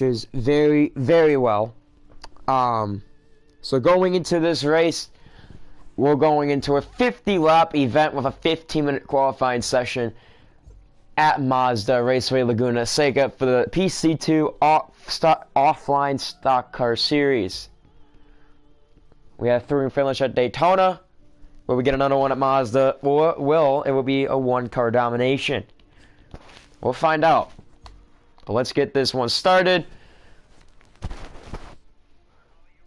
is very, very well. So going into this race, we're going into a 50-lap event with a 15-minute qualifying session at Mazda Raceway Laguna Seca for the PC2 offline stock car series. We have 3 finish at Daytona. Will we get another one at Mazda, or it will be a one-car domination? We'll find out. But let's get this one started,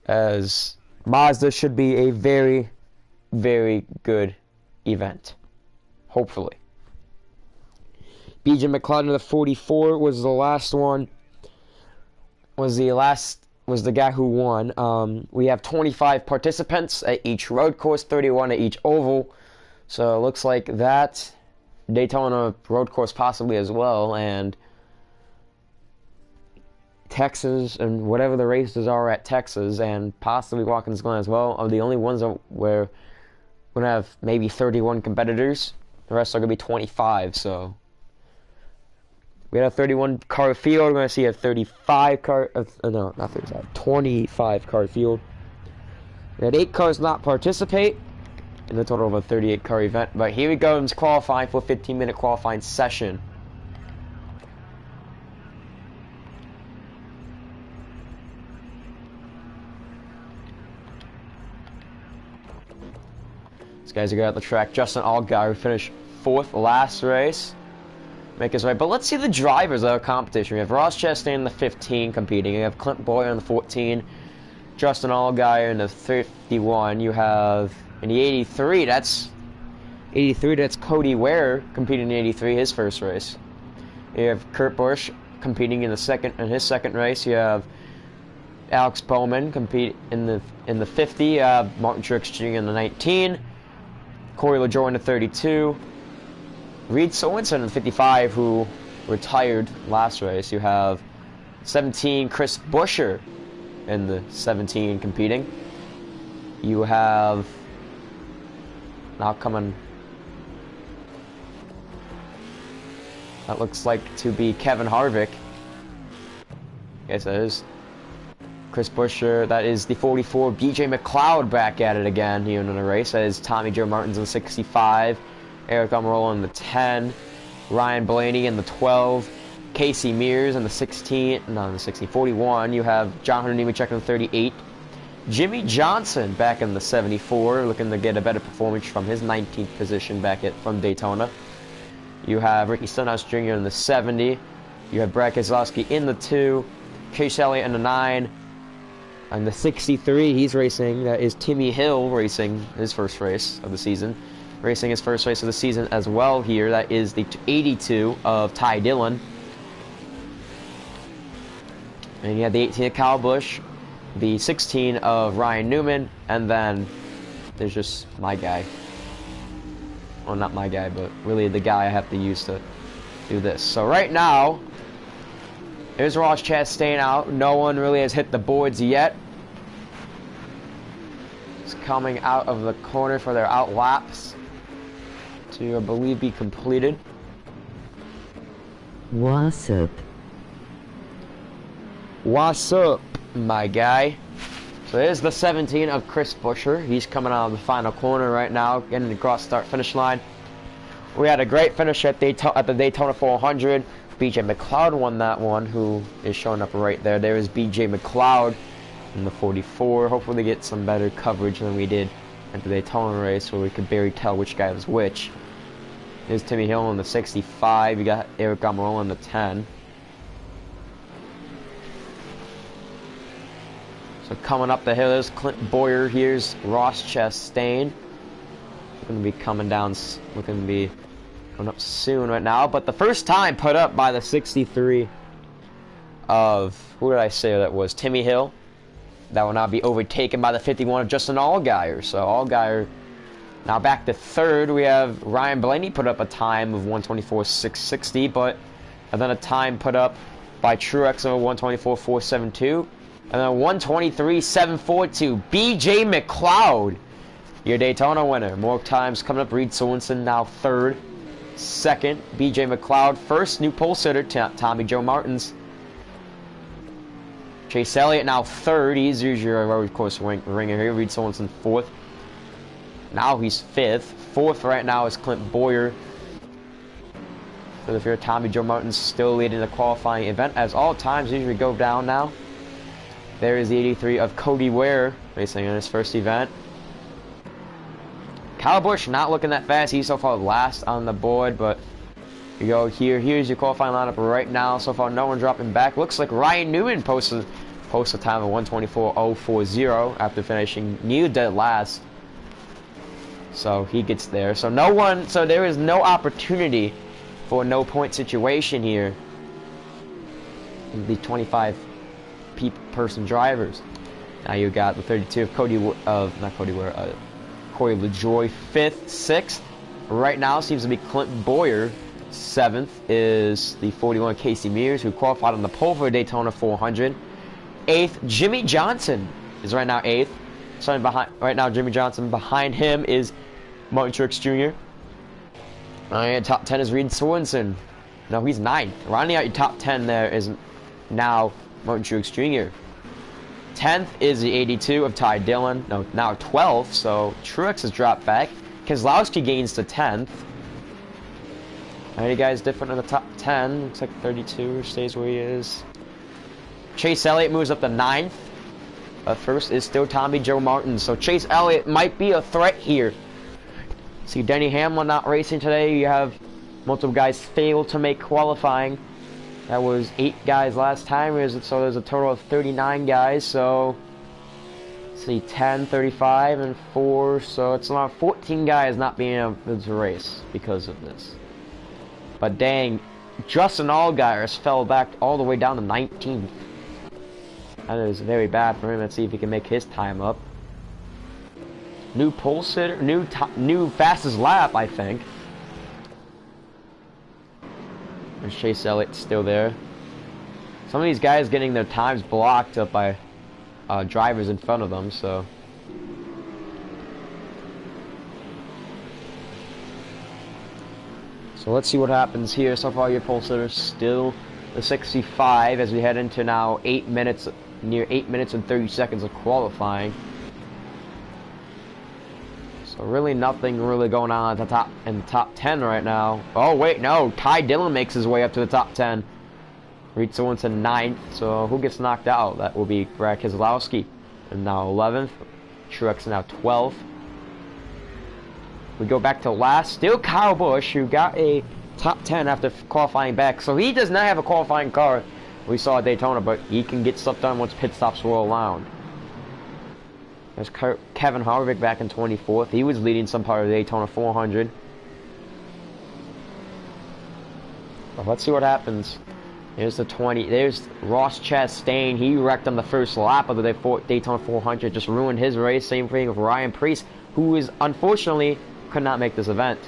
as Mazda should be a very, very good event. Hopefully. BJ McLeod in the 44 was the last one. Was the guy who won. We have 25 participants at each road course, 31 at each oval. So it looks like that Daytona road course possibly as well, and Texas and whatever the races are at Texas, and possibly Watkins Glen as well, are the only ones where we're gonna have maybe 31 competitors. The rest are gonna be 25. So we had a 31 car field. We're going to see a 35 car, no, not 35, 25 car field. We had 8 cars not participate in the total of a 38 car event. But here we go, it's qualifying for a 15-minute qualifying session. These guys are going at the track. Justin Allgaier finished 4th last race. Make his way. But let's see the drivers of our competition. We have Ross Chastain in the 15 competing. You have Clint Boyer in the 14. Justin Allgaier in the 51. You have in the 83. That's Cody Ware competing in the 83, his first race. You have Kurt Busch competing in his second race. You have Alex Bowman compete in the 50. You have Martin Truex Jr. in the 19. Corey LaJoie in the 32. Reed Sorensen in the 55, who retired last race. You have 17, Chris Buescher in the 17 competing. You have now coming, that looks like to be Kevin Harvick. Yes, that is Chris Buescher. That is the 44. BJ McLeod back at it again here in the race. That is Tommy Joe Martins in the 65. Eric Almirola in the 10, Ryan Blaney in the 12, Casey Mears in the 16, no, in the 16, 41. You have John Hunter Nemechek in the 38, Jimmy Johnson back in the 74, looking to get a better performance from his 19th position from Daytona. You have Ricky Stenhouse Jr. in the 70, you have Brad Keselowski in the 2, Chase Elliott in the 9, and the 63 he's racing, that is Timmy Hill racing his first race of the season. Racing his first race of the season as well here. That is the 82 of Ty Dillon. And you have the 18 of Kyle Busch, the 16 of Ryan Newman, and then there's just my guy. Well, not my guy, but really the guy I have to use to do this. So right now, there's Ross Chastain out. No one really has hit the boards yet. It's coming out of the corner for their out laps to, I believe, be completed. What's up? What's up, my guy? So there's the 17 of Chris Buescher. He's coming out of the final corner right now, getting across start-finish line. We had a great finish at the Daytona 400. BJ McLeod won that one, who is showing up right there. There is BJ McLeod in the 44. Hopefully they get some better coverage than we did at the Daytona race, where we could barely tell which guy was which. There's Timmy Hill in the 65. You got Eric Almirola in the 10. So coming up the hill, there's Clint Boyer. Here's Ross Chastain. Going to be coming down, looking to be coming up soon right now. But the first time put up by the 63 of, who did I say that was? Timmy Hill. That will now be overtaken by the 51 of Justin Allgaier. So Allgaier now back to 3rd. We have Ryan Blaney put up a time of 124.660, but and then a time put up by Truex of 124.472, and then 123.742. BJ McLeod, your Daytona winner. More times coming up. Reed Sorensen now 3rd. 2nd, BJ McLeod. 1st, new pole sitter, Tommy Joe Martins. Chase Elliott now third. He's usually a road course ringer here. Reed Sorensen fourth. Now he's fifth. Fourth right now is Clint Boyer. For the field, Tommy Joe Martin's still leading the qualifying event, as all times usually go down now. There is the 83 of Cody Ware racing in his first event. Kyle Busch not looking that fast. He's so far last on the board, but you go here. Here's your qualifying lineup right now. So far, no one dropping back. Looks like Ryan Newman posts a time of 1:24.040 after finishing near dead last. So he gets there. So no one. So there is no opportunity for a no point situation here. The 25 person drivers. Now you got the 32 of Corey LaJoy, 5th, 6th. Right now seems to be Clint Boyer. 7th is the 41 Casey Mears, who qualified on the pole for Daytona 400. 8th, Jimmy Johnson is right now 8th. Starting behind right now, Jimmy Johnson. Behind him is Martin Truex Jr. And top 10 is Reed Sorensen. No, he's 9th. Rounding out your top 10 there is now Martin Truex Jr. 10th is the 82 of Ty Dillon. No, now 12th, so Truex has dropped back. Keselowski gains to 10th. Any guys different in the top 10? Looks like 32 stays where he is. Chase Elliott moves up to 9th. First is still Tommy Joe Martin, so Chase Elliott might be a threat here. See Denny Hamlin not racing today. You have multiple guys fail to make qualifying. That was 8 guys last time, so there's a total of 39 guys. So, let's see, 10, 35, and 4. So it's around 14 guys not being able to race because of this. But dang, Justin Allgaier fell back all the way down to 19th. That is very bad for him. Let's see if he can make his time up. New pole sitter, new fastest lap, I think. There's Chase Elliott still there. Some of these guys getting their times blocked up by drivers in front of them, so. So let's see what happens here. So far your pole sitters still the 65 as we head into now 8 minutes, near 8 minutes and 30 seconds of qualifying. So really nothing really going on at the top 10 right now. Oh wait, no, Ty Dillon makes his way up to the top 10. Reed Sorensen 9th, so who gets knocked out? That will be Brad Keselowski. And now 11th. Truex now 12th. We go back to last. Still Kyle Busch, who got a top 10 after qualifying back. So he does not have a qualifying car we saw at Daytona, but he can get stuff done once pit stops roll around. There's Kevin Harvick back in 24th. He was leading some part of the Daytona 400. But let's see what happens. There's the 20. There's Ross Chastain. He wrecked on the first lap of the Daytona 400. Just ruined his race. Same thing with Ryan Preece, who is unfortunately could not make this event.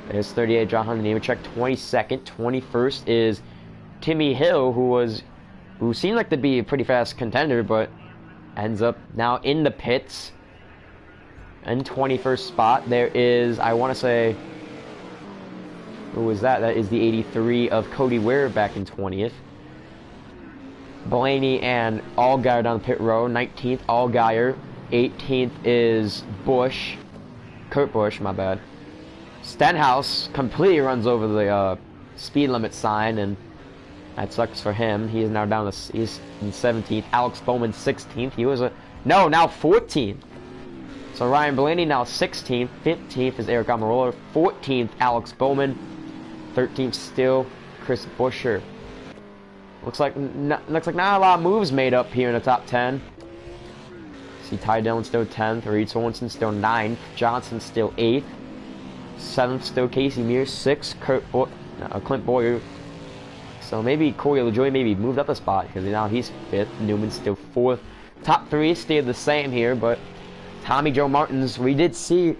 There's 38 John Hunter Nemechek. 22nd. 21st is Timmy Hill, who seemed like to be a pretty fast contender, but ends up now in the pits. In 21st spot, there is, I want to say, who was that? That is the 83 of Cody Ware back in 20th. Blaney and Allgaier down the pit row. 19th, Allgaier. 18th is Busch. Kurt Busch, my bad. Stenhouse completely runs over the speed limit sign, and that sucks for him. He is now down to, he's in 17th. Alex Bowman 16th. He was now 14th. So Ryan Blaney now 16th. 15th is Eric Almirola. 14th, Alex Bowman. 13th still Chris Buescher. Looks like not a lot of moves made up here in the top 10. See Ty Dillon still 10th. Reed Sorensen still 9th. Johnson still 8th. 7th still Casey Mears. 6th Clint Boyer. So maybe Corey LaJoy maybe moved up a spot because now he's 5th. Newman's still 4th. Top 3 stayed the same here, but Tommy Joe Martins, we did see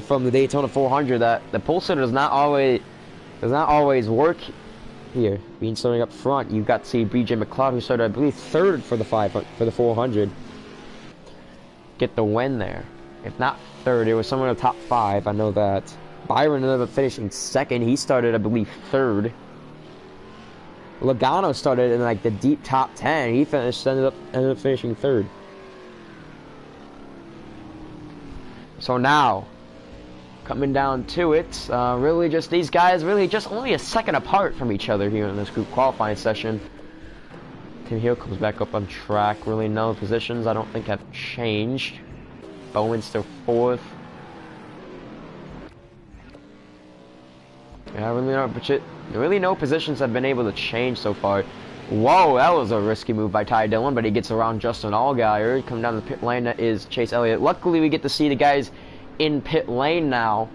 from the Daytona 400 that the pole sitter does not always work here. Being starting up front, you've got to see BJ McLeod, who started I believe 3rd for the 400, get the win there. If not 3rd, it was somewhere in the top 5. I know that. Byron ended up finishing second. He started, I believe, third. Laguna started in like the deep top 10. He ended up finishing third. So now, coming down to it, really just these guys really just only a second apart from each other here in this group qualifying session. Tim Hill comes back up on track. Really no positions I don't think have changed. Bowen's still fourth. Yeah, really no positions have been able to change so far. Whoa, that was a risky move by Ty Dillon, but he gets around Justin Allgaier. Coming down the pit lane, that is Chase Elliott. Luckily, we get to see the guys in pit lane now,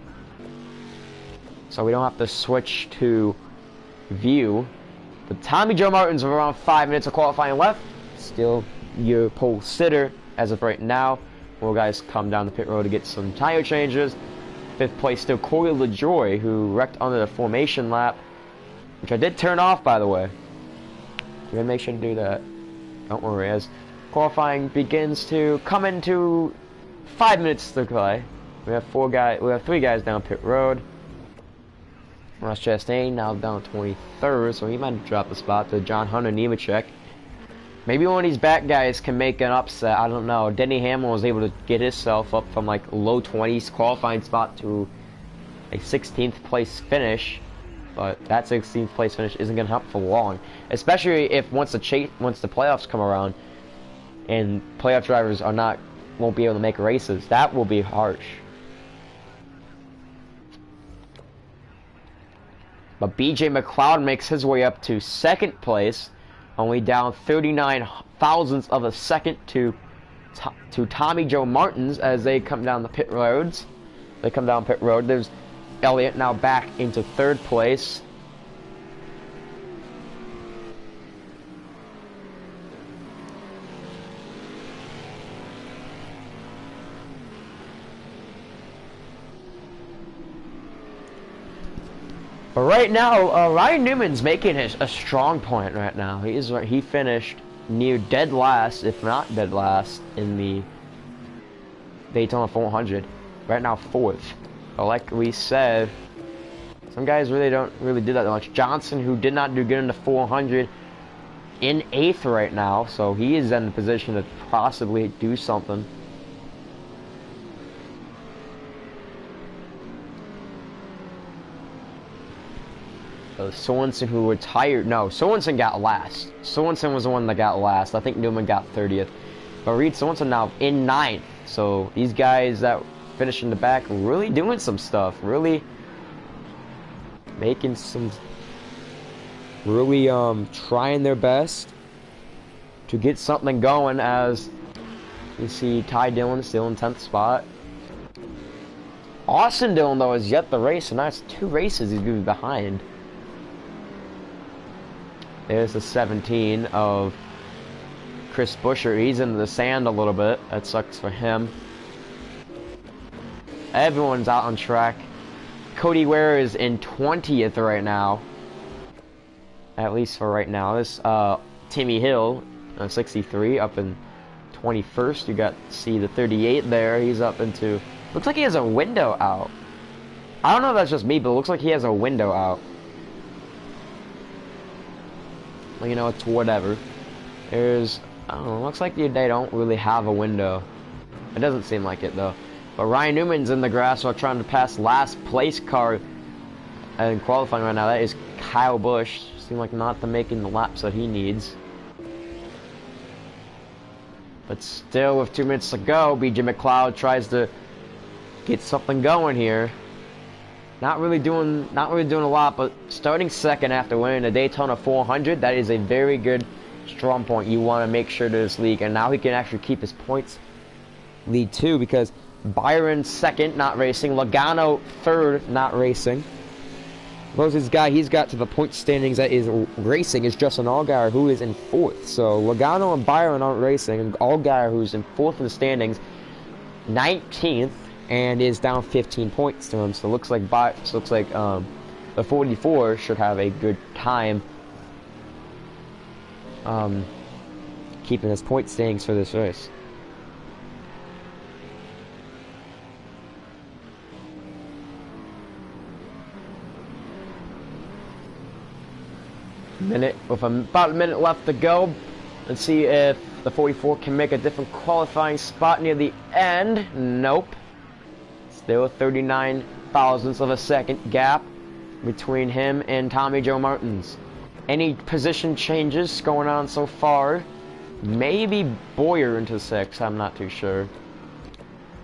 so we don't have to switch to view. But Tommy Joe Martins with around 5 minutes of qualifying left. Still your pole sitter as of right now. More guys come down the pit road to get some tire changes. 5th place still Corey LaJoy, who wrecked under the formation lap, which I did turn off, by the way. We're gonna make sure to do that. Don't worry, as qualifying begins to come into 5 minutes to play. We have 3 guys down pit road. Ross Chastain now down 23rd, so he might have dropped the spot to John Hunter Nemechek. Maybe one of these back guys can make an upset. I don't know. Denny Hamlin was able to get himself up from like low 20s qualifying spot to a 16th place finish, but that 16th place finish isn't going to help for long, especially if once the playoffs come around and playoff drivers won't be able to make races. That will be harsh. But BJ McLeod makes his way up to 2nd place, only down 39 thousandths of a second to Tommy Joe Martins as they come down the pit roads. They come down pit road. There's Elliott now back into 3rd place. But right now, Ryan Newman's making a strong point right now. He finished near dead last, if not dead last, in the Daytona 400. Right now, 4th. But like we said, some guys don't really do that much. Johnson, who did not do good in the 400, in 8th right now, so he is in the position to possibly do something. Sorensen, who retired. No, Sorensen got last. Sorensen was the one that got last. I think Newman got 30th. But Reed Sorensen now in 9th. So these guys that finish in the back really doing some stuff. Really making some... Really trying their best to get something going, as you see Ty Dillon still in 10th spot. Austin Dillon, though, is yet the race, and that's 2 races he's going to be behind. There's the 17 of Chris Buescher. He's in the sand a little bit. That sucks for him. Everyone's out on track. Cody Ware is in 20th right now. At least for right now. This Timmy Hill, 63, up in 21st. You got to see the 38 there. He's up into... Looks like he has a window out. I don't know if that's just me, but it looks like he has a window out. You know, it's whatever. There's, I don't know, looks like they don't really have a window. It doesn't seem like it, though. But Ryan Newman's in the grass while trying to pass last place car in qualifying right now. That is Kyle Busch. Seems like not making the laps that he needs. But still, with 2 minutes to go, BJ McLeod tries to get something going here. Not really doing a lot, but starting 2nd after winning the Daytona 400, that is a very good strong point. You want to make sure to this league, and now he can actually keep his points lead too, because Byron 2nd, not racing. Logano 3rd, not racing. Closest guy he's got to the point standings that is racing is Justin Allgaier, who is in 4th. So Logano and Byron aren't racing, and Allgaier, who's in 4th in the standings, 19th. And is down 15 points to him. So it looks like the 44 should have a good time keeping his point standings for this race. About a minute left to go. Let's see if the 44 can make a different qualifying spot near the end. Nope. Still 39 thousandths of a second gap between him and Tommy Joe Martins. Any position changes going on so far? Maybe Boyer into 6th, I'm not too sure.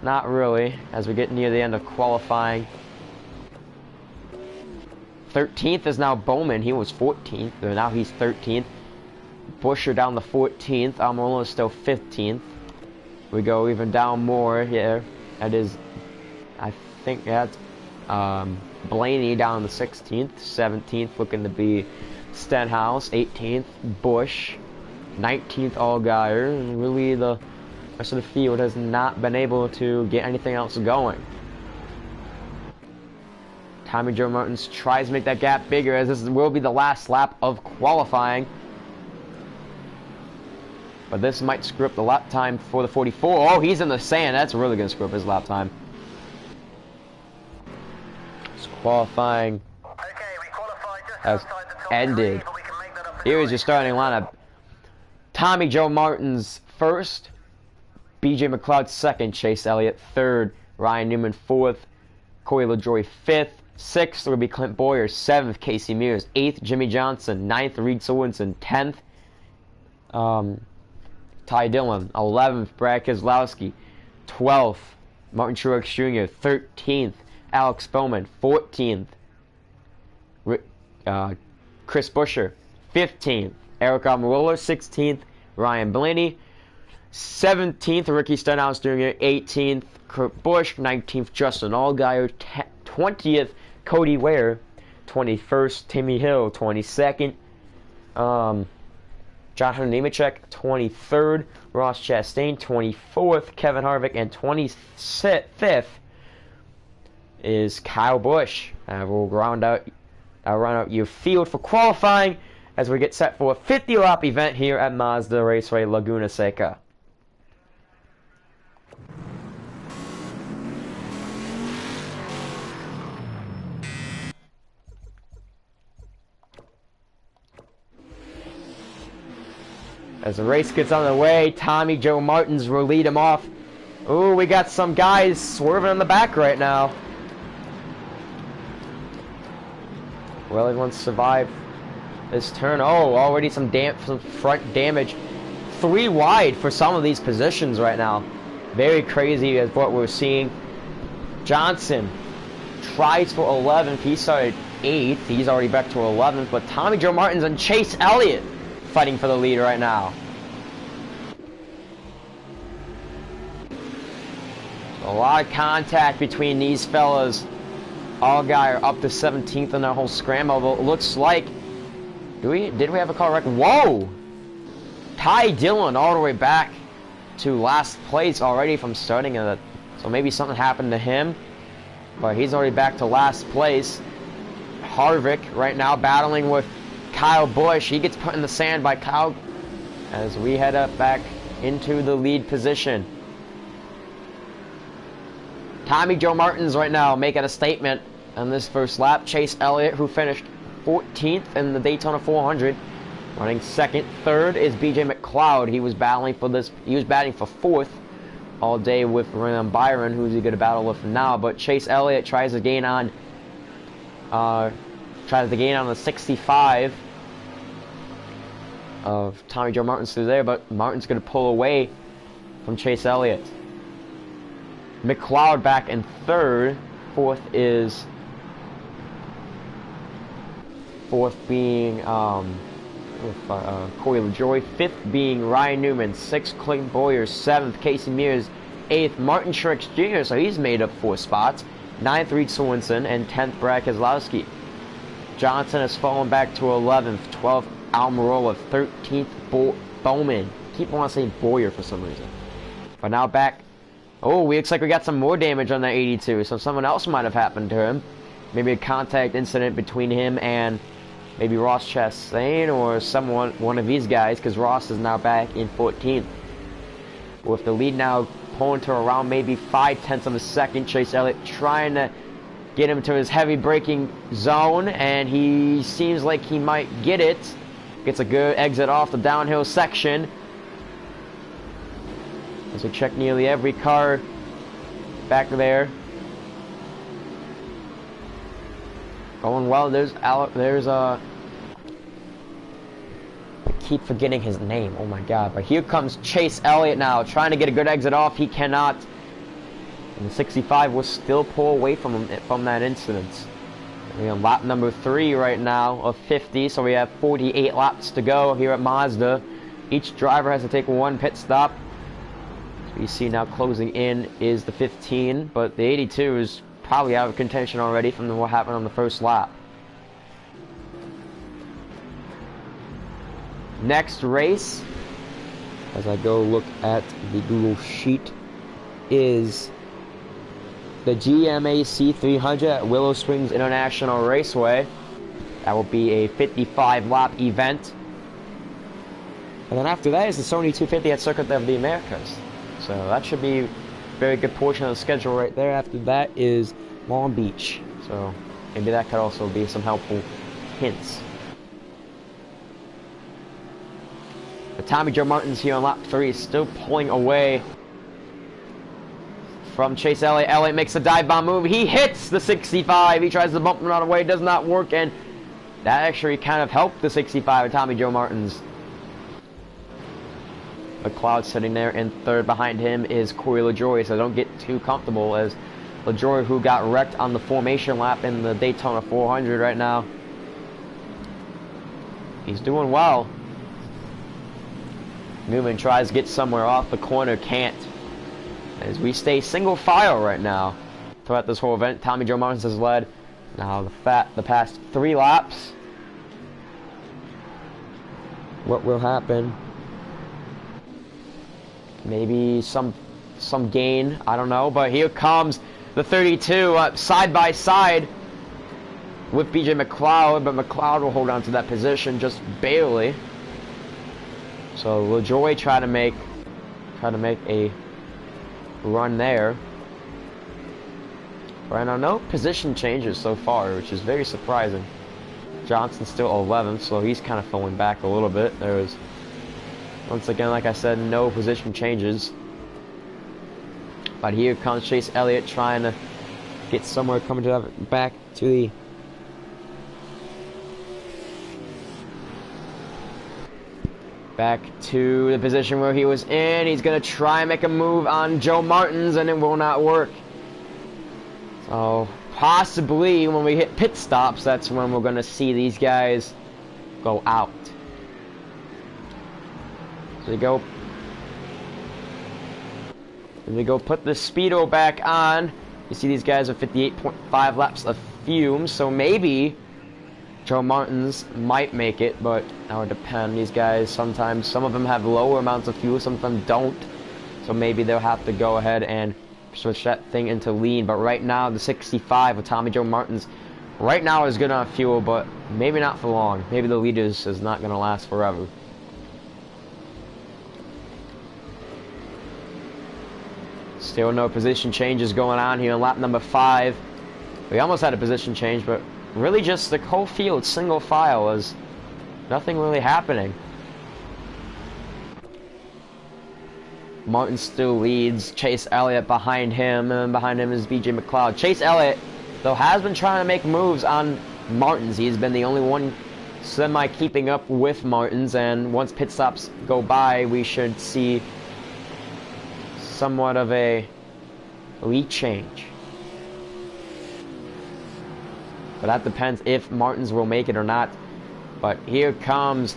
Not really, as we get near the end of qualifying. 13th is now Bowman. He was 14th, but now he's 13th. Busher down to 14th. Almirola is still 15th. We go even down more here. That is, I think that's Blaney down to 16th. 17th looking to be Stenhouse. 18th, Bush. 19th, Allgaier. And really the rest of the field has not been able to get anything else going. Tommy Joe Martins tries to make that gap bigger, as this will be the last lap of qualifying. But this might screw up the lap time for the 44. Oh, he's in the sand. That's really going to screw up his lap time. It's qualifying has ended. Here is your starting lineup. Tommy Joe Martins first. BJ McLeod second. Chase Elliott third. Ryan Newman fourth. Corey LaJoie fifth. 6th will be Clint Boyer. 7th, Casey Mears. 8th, Jimmy Johnson. 9th, Reed Sorensen. 10th, Ty Dillon. 11th, Brad Keselowski. 12th, Martin Truex Jr. 13th, Alex Bowman. 14th, Chris Buescher. 15th, Eric Almirola. 16th, Ryan Blaney. 17th, Ricky Stenhouse Jr. 18th, Kurt Busch. 19th, Justin Allgaier. 20th, Cody Ware. 21st, Timmy Hill. 22nd, Jonathan Nemechek. 23rd, Ross Chastain. 24th, Kevin Harvick. And 25th is Kyle Busch. We'll round out your field for qualifying as we get set for a 50-lap event here at Mazda Raceway, Laguna Seca. As the race gets underway, Tommy Joe Martins will lead him off. Ooh, we got some guys swerving in the back right now. Will anyone survive this turn? Oh, already some front damage. 3 wide for some of these positions right now. Very crazy as what we're seeing. Johnson tries for 11th. He started 8th. He's already back to 11th. But Tommy Joe Martins and Chase Elliott fighting for the lead right now. A lot of contact between these fellas. Allgaier up to 17th in their whole scramble. But it looks like, did we have a car wreck? Whoa! Ty Dillon all the way back to last place already from starting. So maybe something happened to him. But he's already back to last place. Harvick right now battling with Kyle Busch. He gets put in the sand by Kyle as we head up back into the lead position. Tommy Joe Martins right now making a statement on this first lap. Chase Elliott, who finished 14th in the Daytona 400, running second. Third is BJ McLeod. He was battling for this. He was batting for 4th all day with Ryan Byron, who's he going to battle with now. But Chase Elliott tries to gain on the 65 of Tommy Joe Martins through there, but Martin's going to pull away from Chase Elliott. McLeod back in 3rd. 4th being Corey LaJoie. 5th being Ryan Newman. 6th, Clayton Boyer. 7th, Casey Mears. 8th, Martin Truex Jr., so he's made up 4 spots. 9th, Reed Sorensen. And 10th, Brad Keselowski. Johnson has fallen back to 11th. 12th, Almirola. 13th, Bowman. Keep on saying Boyer for some reason. But now back. Oh, looks like we got some more damage on that 82, so someone else might have happened to him. Maybe a contact incident between him and maybe Ross Chastain or one of these guys, because Ross is now back in 14th. With the lead now pulling to around maybe 5/10 of a second, Chase Elliott trying to get him to his heavy braking zone, and he seems like he might get it. Gets a good exit off the downhill section. As we check nearly every car back there. Going well. There's I keep forgetting his name. Oh my god. But here comes Chase Elliott now, trying to get a good exit off. He cannot. And the 65 will still pull away from him from that incident. We're on lap number 3 right now of 50, so we have 48 laps to go here at Mazda. Each driver has to take one pit stop. So you see now closing in is the 15, but the 82 is probably out of contention already from what happened on the first lap. Next race, as I go look at the Google Sheet, is the GMAC 300 at Willow Springs International Raceway. That will be a 55-lap event. And then after that is the Sony 250 at Circuit of the Americas. So that should be a very good portion of the schedule right there. After that is Long Beach. So maybe that could also be some helpful hints. But Tommy Joe Martins here on lap 3 is still pulling away from Chase Elliott. Elliott makes a dive bomb move. He hits the 65. He tries to bump him out of the way. It does not work, and that actually kind of helped the 65 of Tommy Joe Martins. McLeod sitting there in third. Behind him is Corey LaJoie, so don't get too comfortable, as LaJoie, who got wrecked on the formation lap in the Daytona 400 right now. He's doing well. Newman tries to get somewhere off the corner, can't. As we stay single file right now throughout this whole event. Tommy Joe Martins has led now the past 3 laps. What will happen? Maybe some gain, I don't know. But here comes the 32 side by side with BJ McLeod, but McLeod will hold on to that position just barely. So LaJoie try to make a run there. Right now, no position changes so far, which is very surprising. Johnson's still 11th, so he's kind of falling back a little bit. There's, once again, like I said, no position changes. But here comes Chase Elliott trying to get somewhere, coming to back to the position where he was in. He's going to try and make a move on Joe Martins, and it will not work. So, possibly when we hit pit stops, that's when we're going to see these guys go out. So we go put the speedo back on. You see these guys are 58.5 laps of fumes, so maybe Joe Martins might make it, but that would depend. These guys, sometimes, some of them have lower amounts of fuel, some of them don't. So maybe they'll have to go ahead and switch that thing into lean. But right now, the 65 with Tommy Joe Martins, right now is good on fuel, but maybe not for long. Maybe the leaders is not going to last forever. Still no position changes going on here in lap number 5. We almost had a position change, but really just the whole field, single file, was nothing really happening. Martin still leads. Chase Elliott behind him, and behind him is BJ McLeod. Chase Elliott, though, has been trying to make moves on Martins. He's been the only one semi-keeping up with Martins, and once pit stops go by, we should see somewhat of a lead change. But that depends if Martins will make it or not. But here comes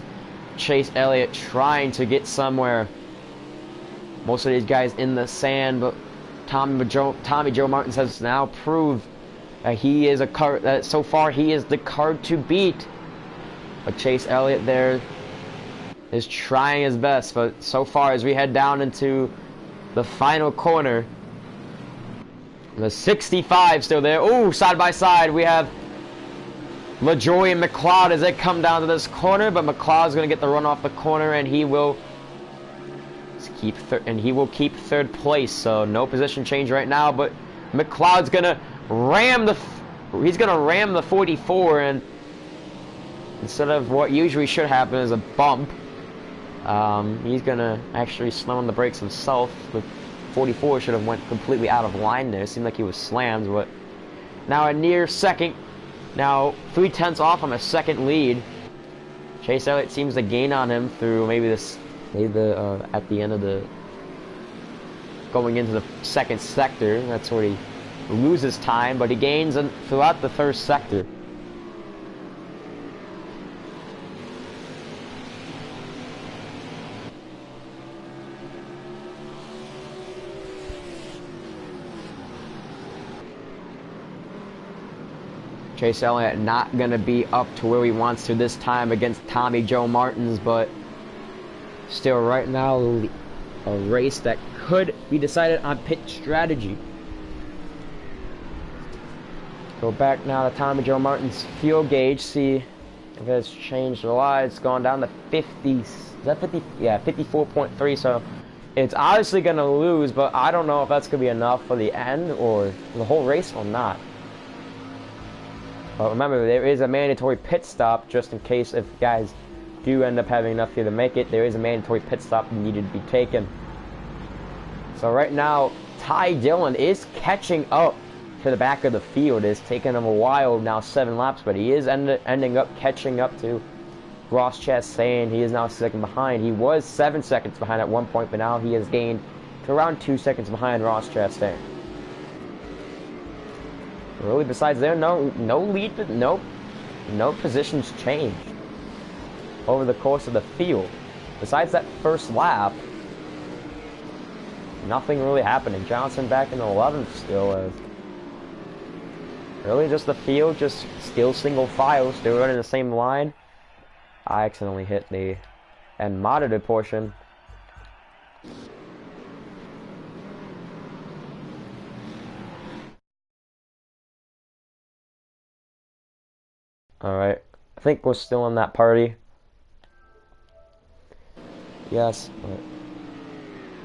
Chase Elliott trying to get somewhere. Most of these guys in the sand, but Tommy Joe Martins has now proved that he is so far he is the card to beat. But Chase Elliott there is trying his best. But so far, as we head down into the final corner, the 65 still there. Ooh, side by side we have LaJoie and McLeod as they come down to this corner, but McLeod's going to get the run off the corner, and he will keep third place. So no position change right now, but McLeod's going to ram the 44, and instead of what usually should happen is a bump, he's gonna actually slam on the brakes himself. The 44 should have went completely out of line there. It seemed like he was slammed, but now a near second. Now 3/10 off on a second lead. Chase Elliott seems to gain on him through maybe at the end of the going into the second sector. That's where he loses time, but he gains throughout the first sector. Chase Elliott not going to be up to where he wants to this time against Tommy Joe Martins, but still right now a race that could be decided on pit strategy. Go back now to Tommy Joe Martin's fuel gauge, see if it's changed a lot. It's gone down to 50, is that 50? Yeah, 54.3, so it's obviously going to lose, but I don't know if that's going to be enough for the end or the whole race or not. But remember, there is a mandatory pit stop just in case if guys do end up having enough here to make it. There is a mandatory pit stop needed to be taken. So right now, Ty Dillon is catching up to the back of the field. It's taken him a while now, 7 laps, but he is ending up catching up to Ross Chastain. He is now second behind. He was 7 seconds behind at one point, but now he has gained to around 2 seconds behind Ross Chastain. Really, besides there, no lead, no positions changed over the course of the field. Besides that first lap, nothing really happening. Johnson back in 11th still. Really, just the field, just still single file, still running the same line. I accidentally hit the and monitored portion. Alright, I think we're still in that party. Yes,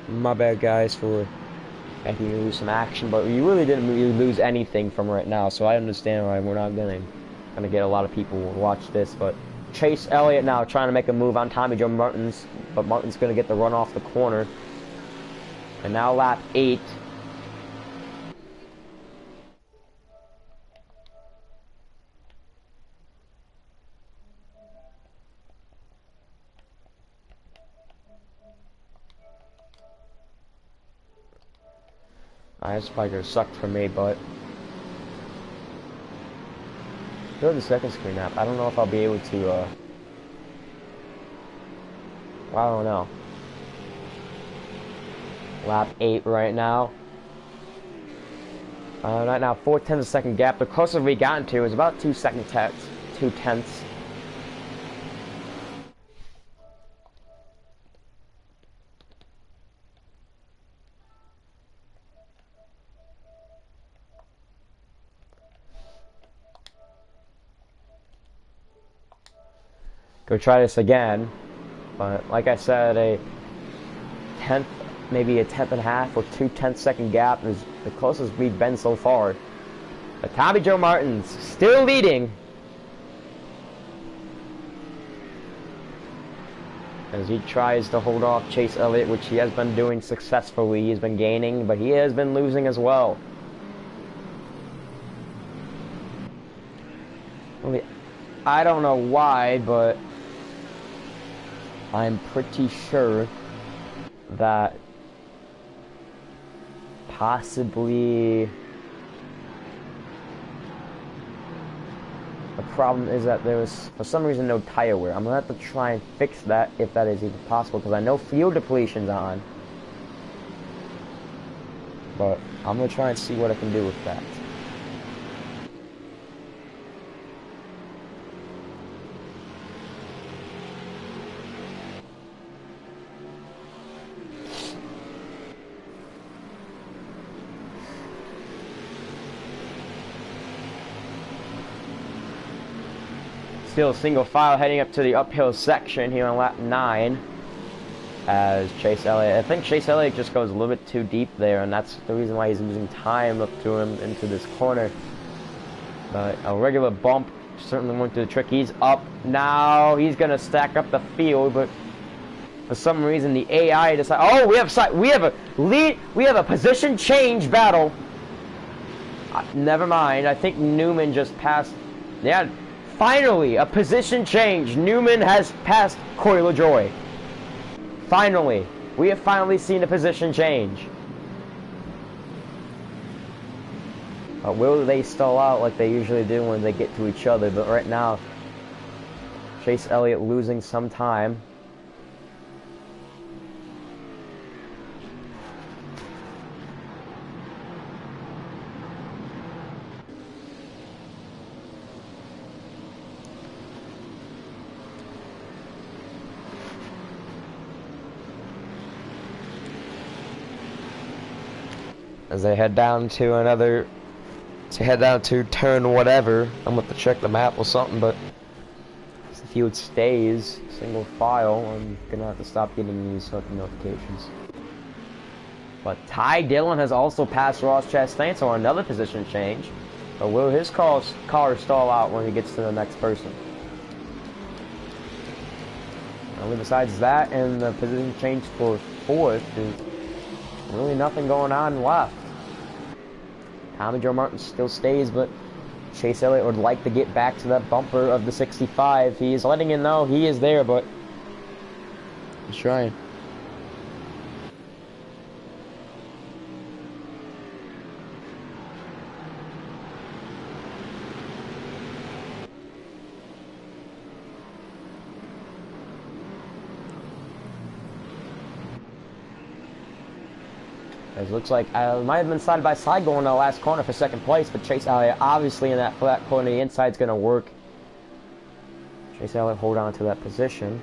my bad guys for making you lose some action, but you really didn't lose anything from right now, so I understand why we're not gonna get a lot of people who watch this. But Chase Elliott now trying to make a move on Tommy Joe Martins, but Martins gonna get the run off the corner. And now lap 8. This probably gonna suck for me, but go to the second screen app. I don't know if I'll be able to. I don't know. Lap 8 right now. Right now, 4/10 a second gap. The closest we gotten to is about 2 tenths. Go try this again, but like I said, a tenth, maybe a tenth and a half or 2/10 second gap is the closest we've been so far. But Tommy Joe Martins still leading as he tries to hold off Chase Elliott, which he has been doing successfully. He's been gaining, but he has been losing as well. I don't know why, but I'm pretty sure that possibly the problem is that there was, for some reason, no tire wear. I'm going to have to try and fix that if that is even possible, because I know fuel depletion's on. But I'm going to try and see what I can do with that. Still single file heading up to the uphill section here on lap 9 as Chase Elliott. I think Chase Elliott just goes a little bit too deep there, and that's the reason why he's losing time up to him into this corner. But a regular bump certainly went through the trick. He's up now. He's gonna stack up the field, but for some reason the AI decided. Oh, we have a lead. We have a position change battle. Never mind. I think Newman just passed. Yeah, finally a position change. Newman has passed Corey LaJoie. Finally, we have finally seen a position change. Will they stall out like they usually do when they get to each other? But right now, Chase Elliott losing some time. As they head down to turn whatever. I'm going to check the map or something, but if the field stays single file, I'm going to have to stop getting these fucking notifications. But Ty Dillon has also passed Ross Chastain, so another position change. But will his car stall out when he gets to the next person? Only besides that and the position change for fourth, there's really nothing going on left. Tommy Joe Martin still stays, but Chase Elliott would like to get back to that bumper of the 65. He is letting him know he is there, but he's trying. It looks like it might have been side by side going to the last corner for second place, but Chase Elliott obviously in that flat corner, the inside's going to work. Chase Elliott hold on to that position.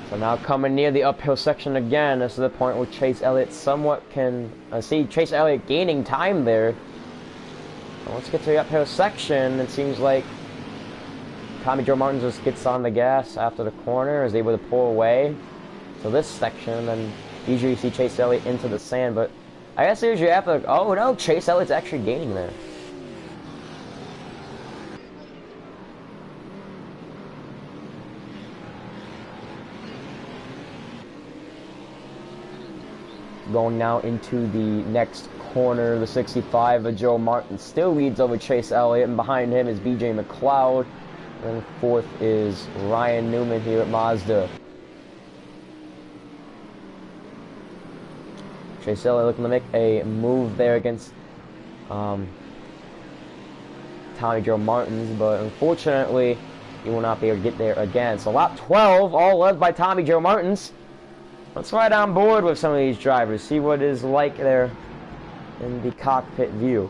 So now coming near the uphill section again, this is the point where Chase Elliott somewhat can see Chase Elliott gaining time there. So let's get to the uphill section. It seems like Tommy Joe Martin just gets on the gas after the corner, is able to pull away to this section, and usually you see Chase Elliott into the sand, but I guess usually after, oh no, Chase Elliott's actually gaining there. Going now into the next corner, the 65 of Joe Martin still leads over Chase Elliott, and behind him is BJ McLeod, and fourth is Ryan Newman here at Mazda. Chase Elliott looking to make a move there against Tommy Joe Martins, but unfortunately he will not be able to get there again. So lap 12, all led by Tommy Joe Martins. Let's ride on board with some of these drivers, see what it is like there in the cockpit view.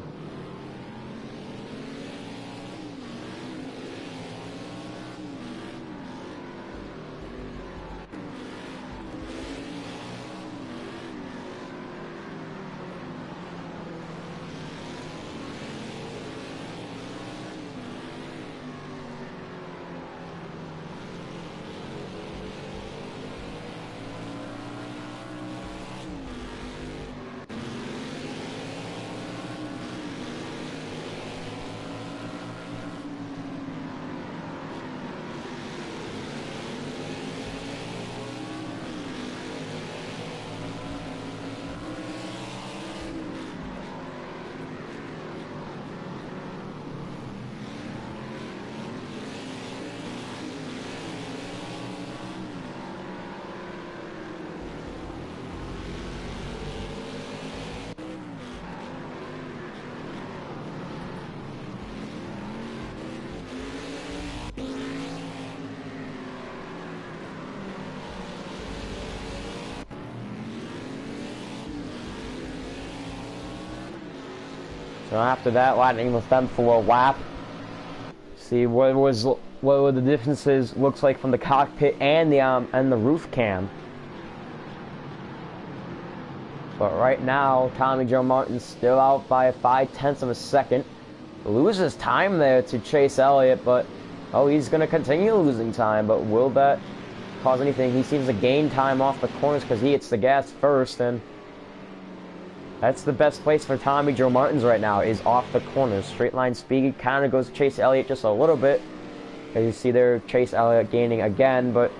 So after that, riding with them for a lap. See what were the differences looks like from the cockpit and the roof cam. But right now, Tommy Joe Martin's still out by 5/10 of a second. Loses time there to Chase Elliott, but oh, he's going to continue losing time. But will that cause anything? He seems to gain time off the corners because he hits the gas first, and that's the best place for Tommy Joe Martin's right now, is off the corners. Straight line speed kind of goes to Chase Elliott just a little bit. As you see there, Chase Elliott gaining again, but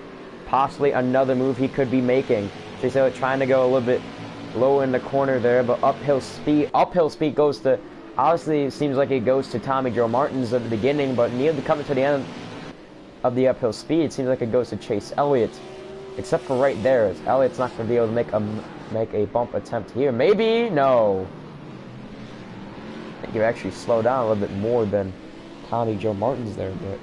possibly another move he could be making. Chase Elliott trying to go a little bit low in the corner there, but uphill speed goes to, obviously it seems like it goes to Tommy Joe Martin's at the beginning, but near the coming to the end of the uphill speed, it seems like it goes to Chase Elliott, except for right there, as Elliott's not going to be able to make a bump attempt here. Maybe? No. I think you actually slow down a little bit more than Tommy Joe Martin's there, but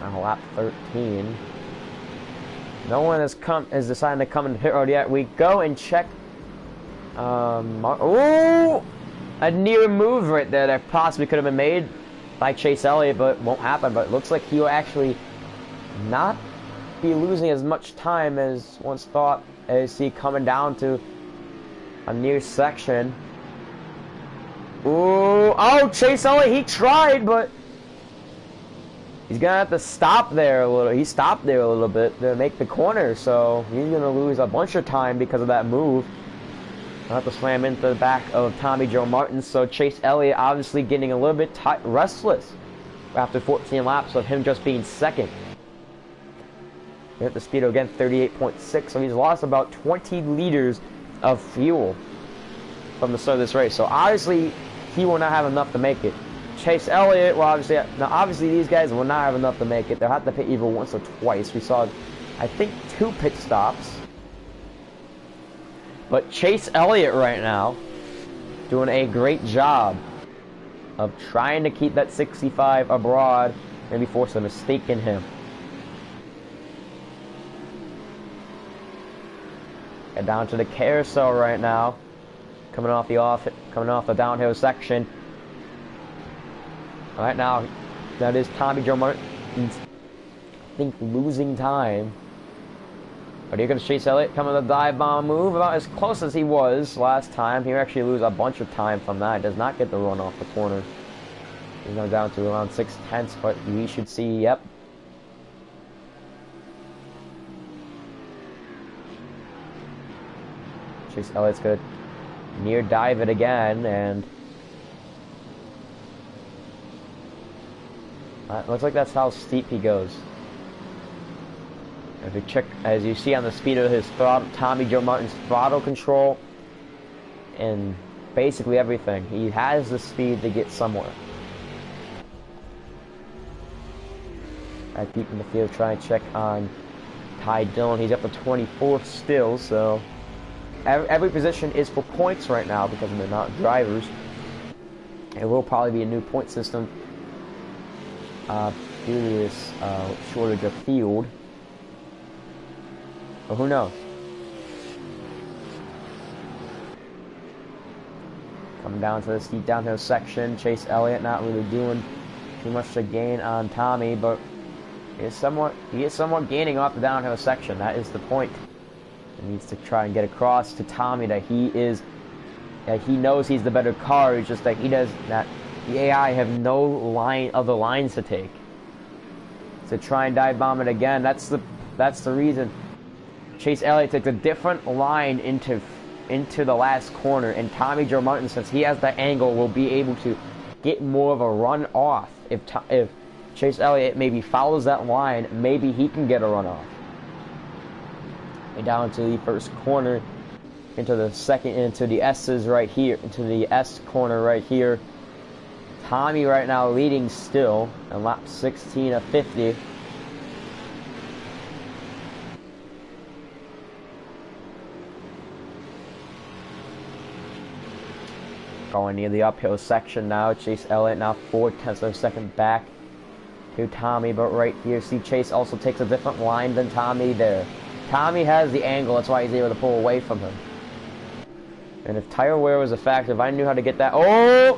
now lap 13. No one has decided to come in the pit road yet. We go and check. Oh, a near move right there that possibly could have been made by Chase Elliott, but won't happen. But it looks like he will actually not be losing as much time as once thought, as he coming down to a near section. Ooh, oh, Chase Elliott, he tried, but he's gonna have to stop there a little. He stopped there a little bit to make the corner, so he's gonna lose a bunch of time because of that move. I'll have to slam into the back of Tommy Joe Martin, so Chase Elliott obviously getting a little bit restless after 14 laps of him just being second. At the speedo again, 38.6, so he's lost about 20 liters of fuel from the start of this race. So obviously he will not have enough to make it. Chase Elliott, well, obviously these guys will not have enough to make it. They'll have to pit either once or twice. We saw, I think, 2 pit stops. But Chase Elliott right now doing a great job of trying to keep that 65 abroad, maybe force a mistake in him. Get down to the carousel right now, coming off the downhill section. Right now, that is Tommy Joe Martin, I think, losing time. But here comes Chase Elliott coming with a dive bomb move, about as close as he was last time. He actually lose a bunch of time from that. He does not get the run off the corner. He's now down to around 6/10, but we should see, yep. Chase Elliott's good. Near dive it again, and looks like that's how steep he goes. If you check, as you see on the speed of his throttle, Tommy Joe Martin's throttle control, and basically everything, he has the speed to get somewhere. I peek in the field, try and check on Ty Dillon. He's up to 24th still, so every position is for points right now because they're not drivers. It will probably be a new point system due to this shortage of field. But who knows? Coming down to the steep downhill section, Chase Elliott not really doing too much to gain on Tommy, but he is somewhat gaining off the downhill section. That is the point. He needs to try and get across to Tommy that he knows he's the better car. It's just that the AI have no other lines to take. So try and dive bomb it again. That's the reason. Chase Elliott takes a different line into the last corner, and Tommy Joe Martin, since he has that angle, will be able to get more of a run off. If Chase Elliott maybe follows that line, maybe he can get a run off. And down to the first corner, into the second, into the S's right here, into the S corner right here. Tommy right now leading still on lap 16 of 50. Going near the uphill section now. Chase Elliott now 4/10 of a second back to Tommy, but right here, see, Chase also takes a different line than Tommy there. Tommy has the angle, that's why he's able to pull away from him. And if tire wear was a factor, if I knew how to get that, oh!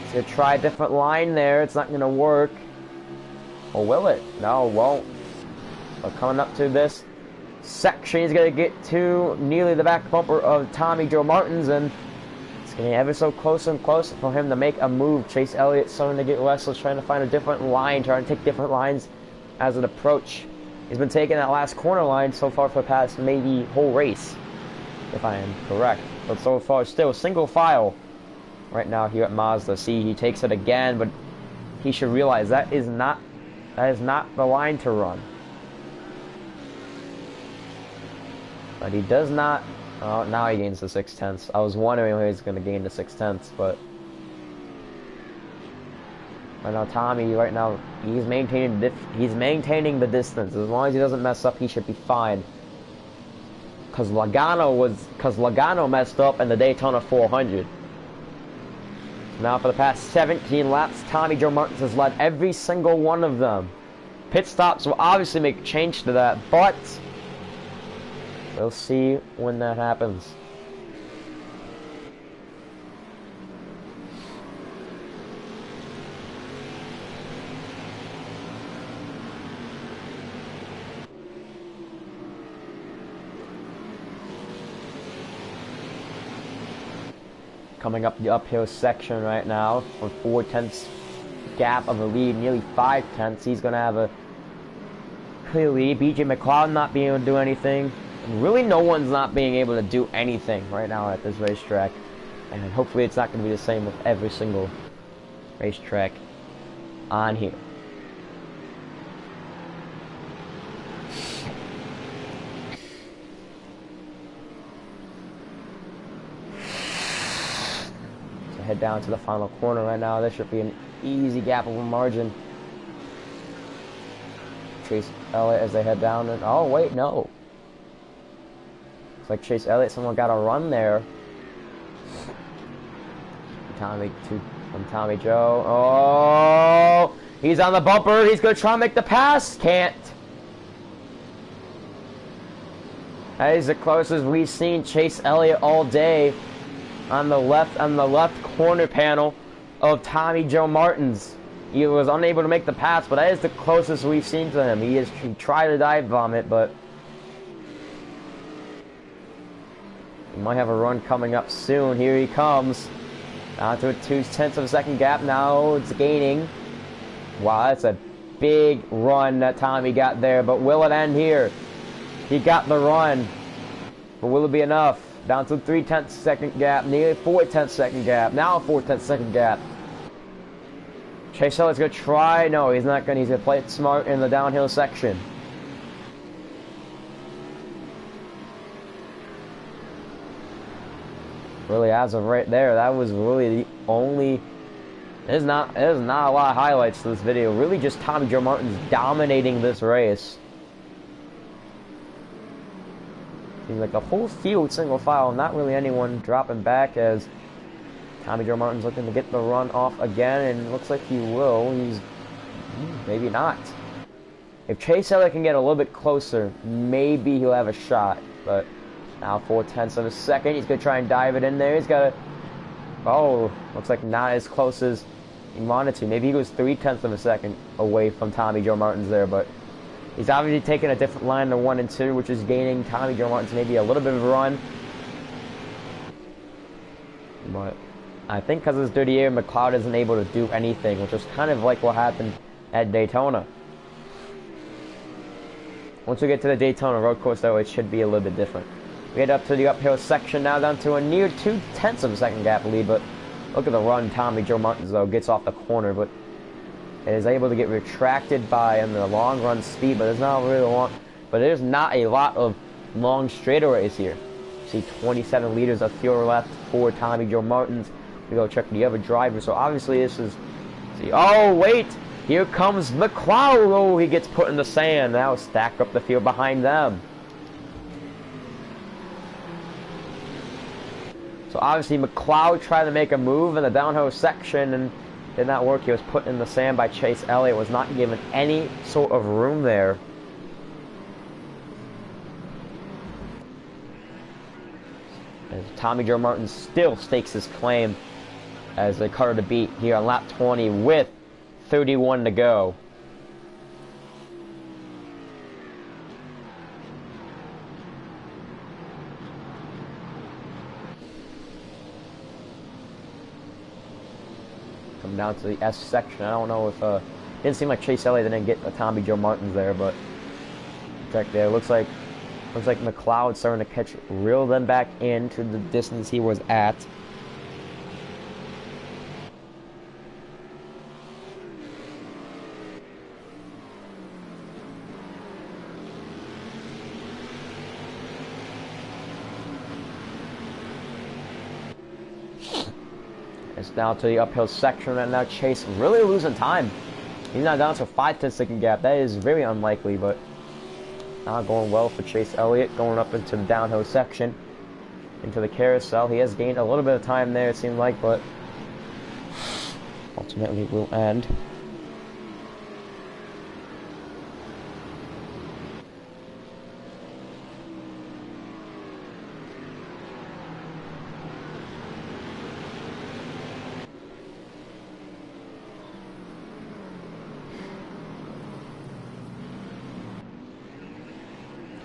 He's gonna try a different line there. It's not gonna work. Or will it? No, it won't. But coming up to this section, he's gonna get to nearly the back bumper of Tommy Joe Martins, and it's getting ever so closer and closer for him to make a move. Chase Elliott's starting to get restless, trying to find a different line, trying to take different lines as an approach. He's been taking that last corner line so far for the past maybe whole race, if I am correct. But so far, still single file right now here at Mazda. See, he takes it again, but he should realize that is not the line to run. But he does not. Oh, now he gains the 6/10. I was wondering when he was going to gain the 6/10, but right now Tommy, right now he's maintaining the distance. As long as he doesn't mess up, he should be fine. Cause Laguna messed up in the Daytona 400. Now for the past 17 laps, Tommy Joe Martins has led every single one of them. Pit stops will obviously make a change to that, but we'll see when that happens. Coming up the uphill section right now, with 4/10 gap of a lead, nearly 5/10. He's going to have a clear lead. BJ McLeod not being able to do anything. Really, no one's not being able to do anything right now at this racetrack. And hopefully it's not going to be the same with every single racetrack on here. So head down to the final corner right now. This should be an easy gap of a margin. Chase Elliott as they head down. And oh, wait, no. Looks like Chase Elliott, someone got a run there. From Tommy Joe. Oh, he's on the bumper. He's going to try and make the pass. Can't. That is the closest we've seen Chase Elliott all day on the left corner panel of Tommy Joe Martins. He was unable to make the pass, but that is the closest we've seen to him. He tried to dive bomb it, but he might have a run coming up soon. Here he comes. Down to a 2/10 of a second gap. Now it's gaining. Wow, that's a big run that Tommy got there. But will it end here? He got the run. But will it be enough? Down to a 3/10 second gap. Nearly 4/10 second gap. Now a 4/10 second gap. Chase Elliott's going to try. No, he's not going to. He's going to play it smart in the downhill section. Really, as of right there, that was really the only. There's not a lot of highlights to this video. Really, just Tommy Joe Martins dominating this race. Seems like the whole field single file, not really anyone dropping back as Tommy Joe Martins looking to get the run off again, and looks like he will. He's maybe not. If Chase Elliott can get a little bit closer, maybe he'll have a shot, but. Now 4/10 of a second. He's going to try and dive it in there. He's got to. Oh, looks like not as close as he wanted to. Maybe he was 3/10 of a second away from Tommy Joe Martins there, but he's obviously taking a different line than 1 and 2, which is gaining Tommy Joe Martins maybe a little bit of a run. But I think because of his dirty air, McLeod isn't able to do anything, which is kind of like what happened at Daytona. Once we get to the Daytona road course, though, it should be a little bit different. We head up to the uphill section now, down to a near 2/10 of a second gap lead, but look at the run Tommy Joe Martins, though, gets off the corner, but it is able to get retracted by in the long run speed, but there's not really long, but there's not a lot of long straightaways here. See 27 liters of fuel left for Tommy Joe Martins. We go check the other driver, so obviously this is, see, oh wait, here comes McLeod. Oh, he gets put in the sand. Now stack up the field behind them. So obviously McLeod tried to make a move in the downhill section and did not work. He was put in the sand by Chase Elliott. Was not given any sort of room there. As Tommy Joe Martins still stakes his claim as they cut to beat here on lap 20 with 31 to go. Come down to the S section. I don't know if didn't seem like Chase Elliott didn't get a Tommy Joe Martins there, but check there. Looks like McLeod's starting to reel them back into the distance he was at. It's down to the uphill section right now. Chase really losing time. He's not down to a 5-10-second gap. That is very unlikely, but not going well for Chase Elliott. Going up into the downhill section, into the carousel. He has gained a little bit of time there, it seemed like, but ultimately will end.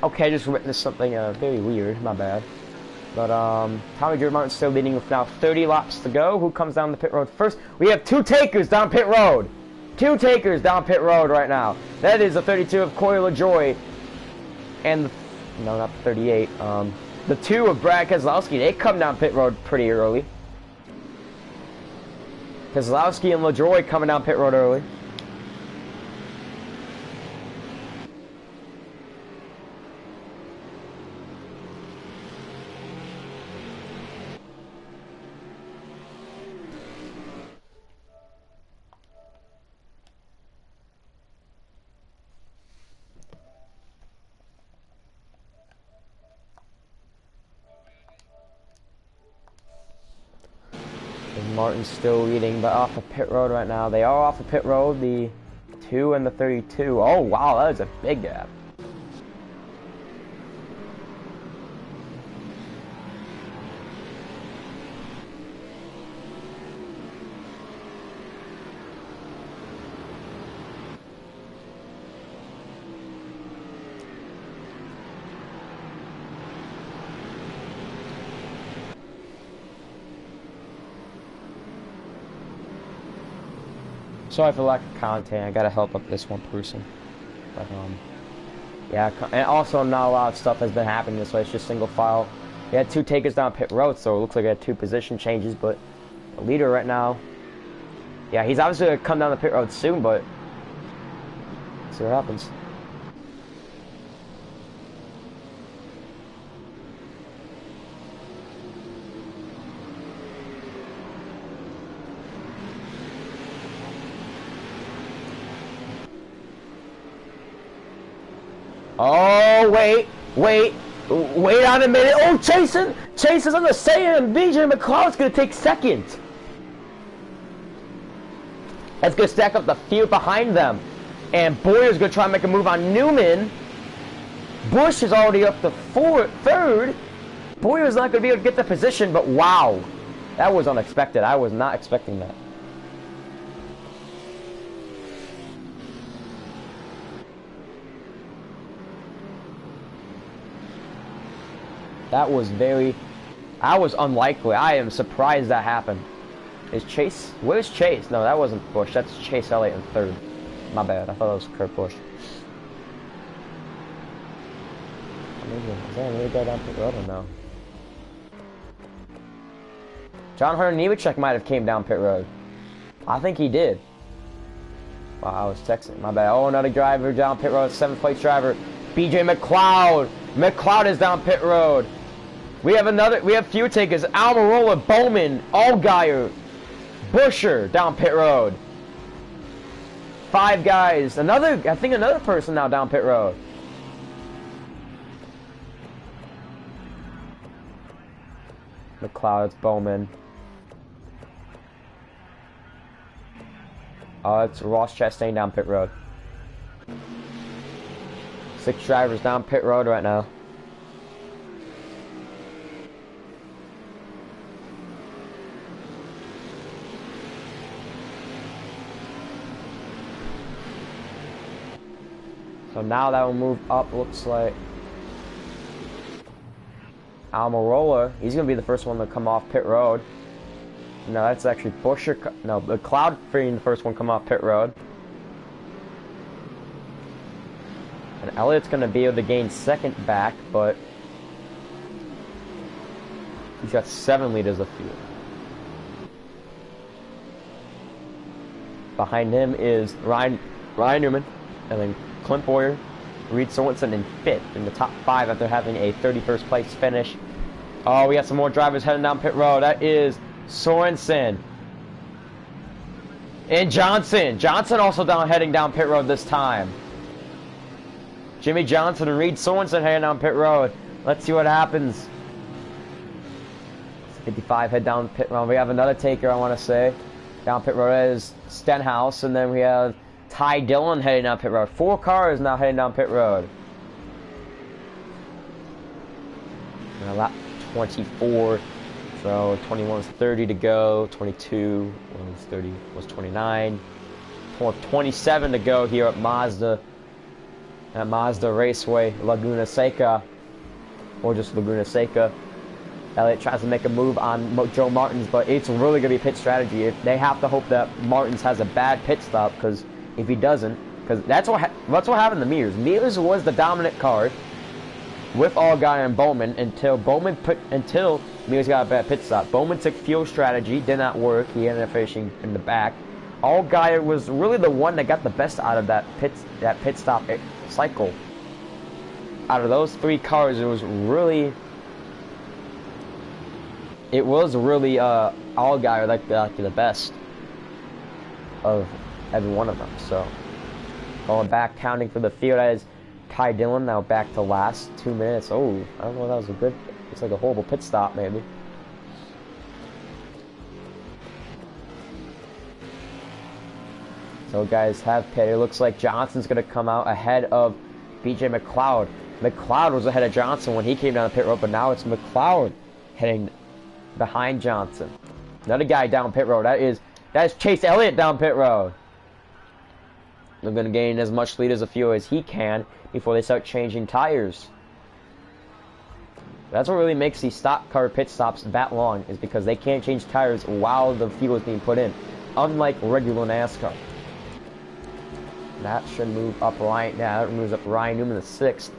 Okay, I just witnessed something very weird, my bad. But Tommy Joe Martin's still leading with now 30 laps to go. Who comes down the pit road first? We have two takers down pit road. Two takers down pit road right now. That is the 32 of Corey LaJoie and no, not the 38. The 2 of Brad Keselowski. They come down pit road pretty early. Keselowski and LaJoie coming down pit road early. Martin's still leading, but off the pit road right now. They are off the pit road, the 2 and the 32. Oh, wow, that is a big gap. Sorry for lack of content. I gotta help up this one person. But yeah, and also not a lot of stuff has been happening this way. It's just single file. We had 2 takers down pit road, so it looks like I had 2 position changes. But the leader right now, yeah, he's obviously gonna come down the pit road soon. But let's see what happens. Oh, wait on a minute. Oh, Chase is on the sand. BJ McLeod's going to take second. That's going to stack up the field behind them. And Boyer's going to try and make a move on Newman. Busch is already up to third. Boyer's not going to be able to get the position, but wow. That was unexpected. I was not expecting that. That was unlikely. I am surprised that happened. Is Chase? Where's Chase? No, that wasn't Busch. That's Chase Elliott in third. My bad. I thought it was Kurt Busch. Is there any guy down pit road or no? John Hunter Nemechek might have came down pit road. I think he did. Wow, I was texting. My bad. Oh, another driver down pit road. 7th place driver. BJ McLeod. McLeod is down pit road. We have few takers. Almirola, Bowman, Allgaier, Busher down pit road. 5 guys. I think another person now down pit road. McLeod, Bowman. Oh, it's Ross Chastain down pit road. 6 drivers down pit road right now. So now that will move up, looks like Almirola. He's going to be the first one to come off pit road. No, that's actually Busher. No, the Cloud being the first one to come off pit road. And Elliott's going to be able to gain second back, but he's got 7 liters of fuel. Behind him is Ryan Newman, and then Clint Boyer, Reed Sorensen in 5th in the top 5 after having a 31st place finish. Oh, we got some more drivers heading down pit road. That is Sorensen and Johnson. Johnson also heading down pit road this time. Jimmy Johnson and Reed Sorensen heading down pit road. Let's see what happens. 55 head down pit road. We have another taker, I want to say. Down pit road is Stenhouse, and then we have Ty Dillon heading down pit road. 4 cars now heading down pit road. And lap 24, so 21 was 30 to go. 22 was 30 was 29. 27 to go here at Mazda. At Mazda Raceway, Laguna Seca, or just Laguna Seca. Elliott tries to make a move on Joe Martins, but it's really going to be pit strategy. They have to hope that Martins has a bad pit stop, because if he doesn't, because that's what happened to Mears. Mears was the dominant car with Allgaier and Bowman until Mears got a bad pit stop. Bowman took fuel strategy, did not work. He ended up finishing in the back. Allgaier was really the one that got the best out of that pit stop cycle. Out of those 3 cars, it was really Allgaier like the best of every one of them. So going back, counting for the field as Ty Dillon now back to last. 2 minutes. Oh, I don't know if that was a good. It's like a horrible pit stop maybe. So guys have pit. It looks like Johnson's going to come out ahead of BJ McLeod. McLeod was ahead of Johnson when he came down the pit road, but now it's McLeod heading behind Johnson. Another guy down pit road. That is Chase Elliott down pit road. They're going to gain as much lead as a fuel as he can before they start changing tires. That's what really makes these stock car pit stops that long, is because they can't change tires while the fuel is being put in, unlike regular NASCAR. That should move up right now. That moves up Ryan Newman to 6th.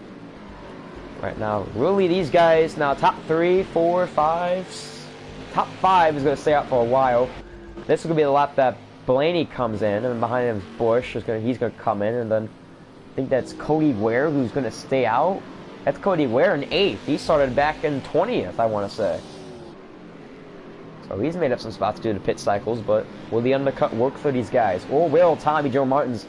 Right now, really these guys, now top 3, 4, 5. Top 5 is going to stay out for a while. This is going to be the lap that Blaney comes in, and behind him is Busch. He's going to come in, and then I think that's Cody Ware who's going to stay out. That's Cody Ware in 8th. He started back in 20th, I want to say. So he's made up some spots due to pit cycles, but will the undercut work for these guys? Or will Tommy Joe Martins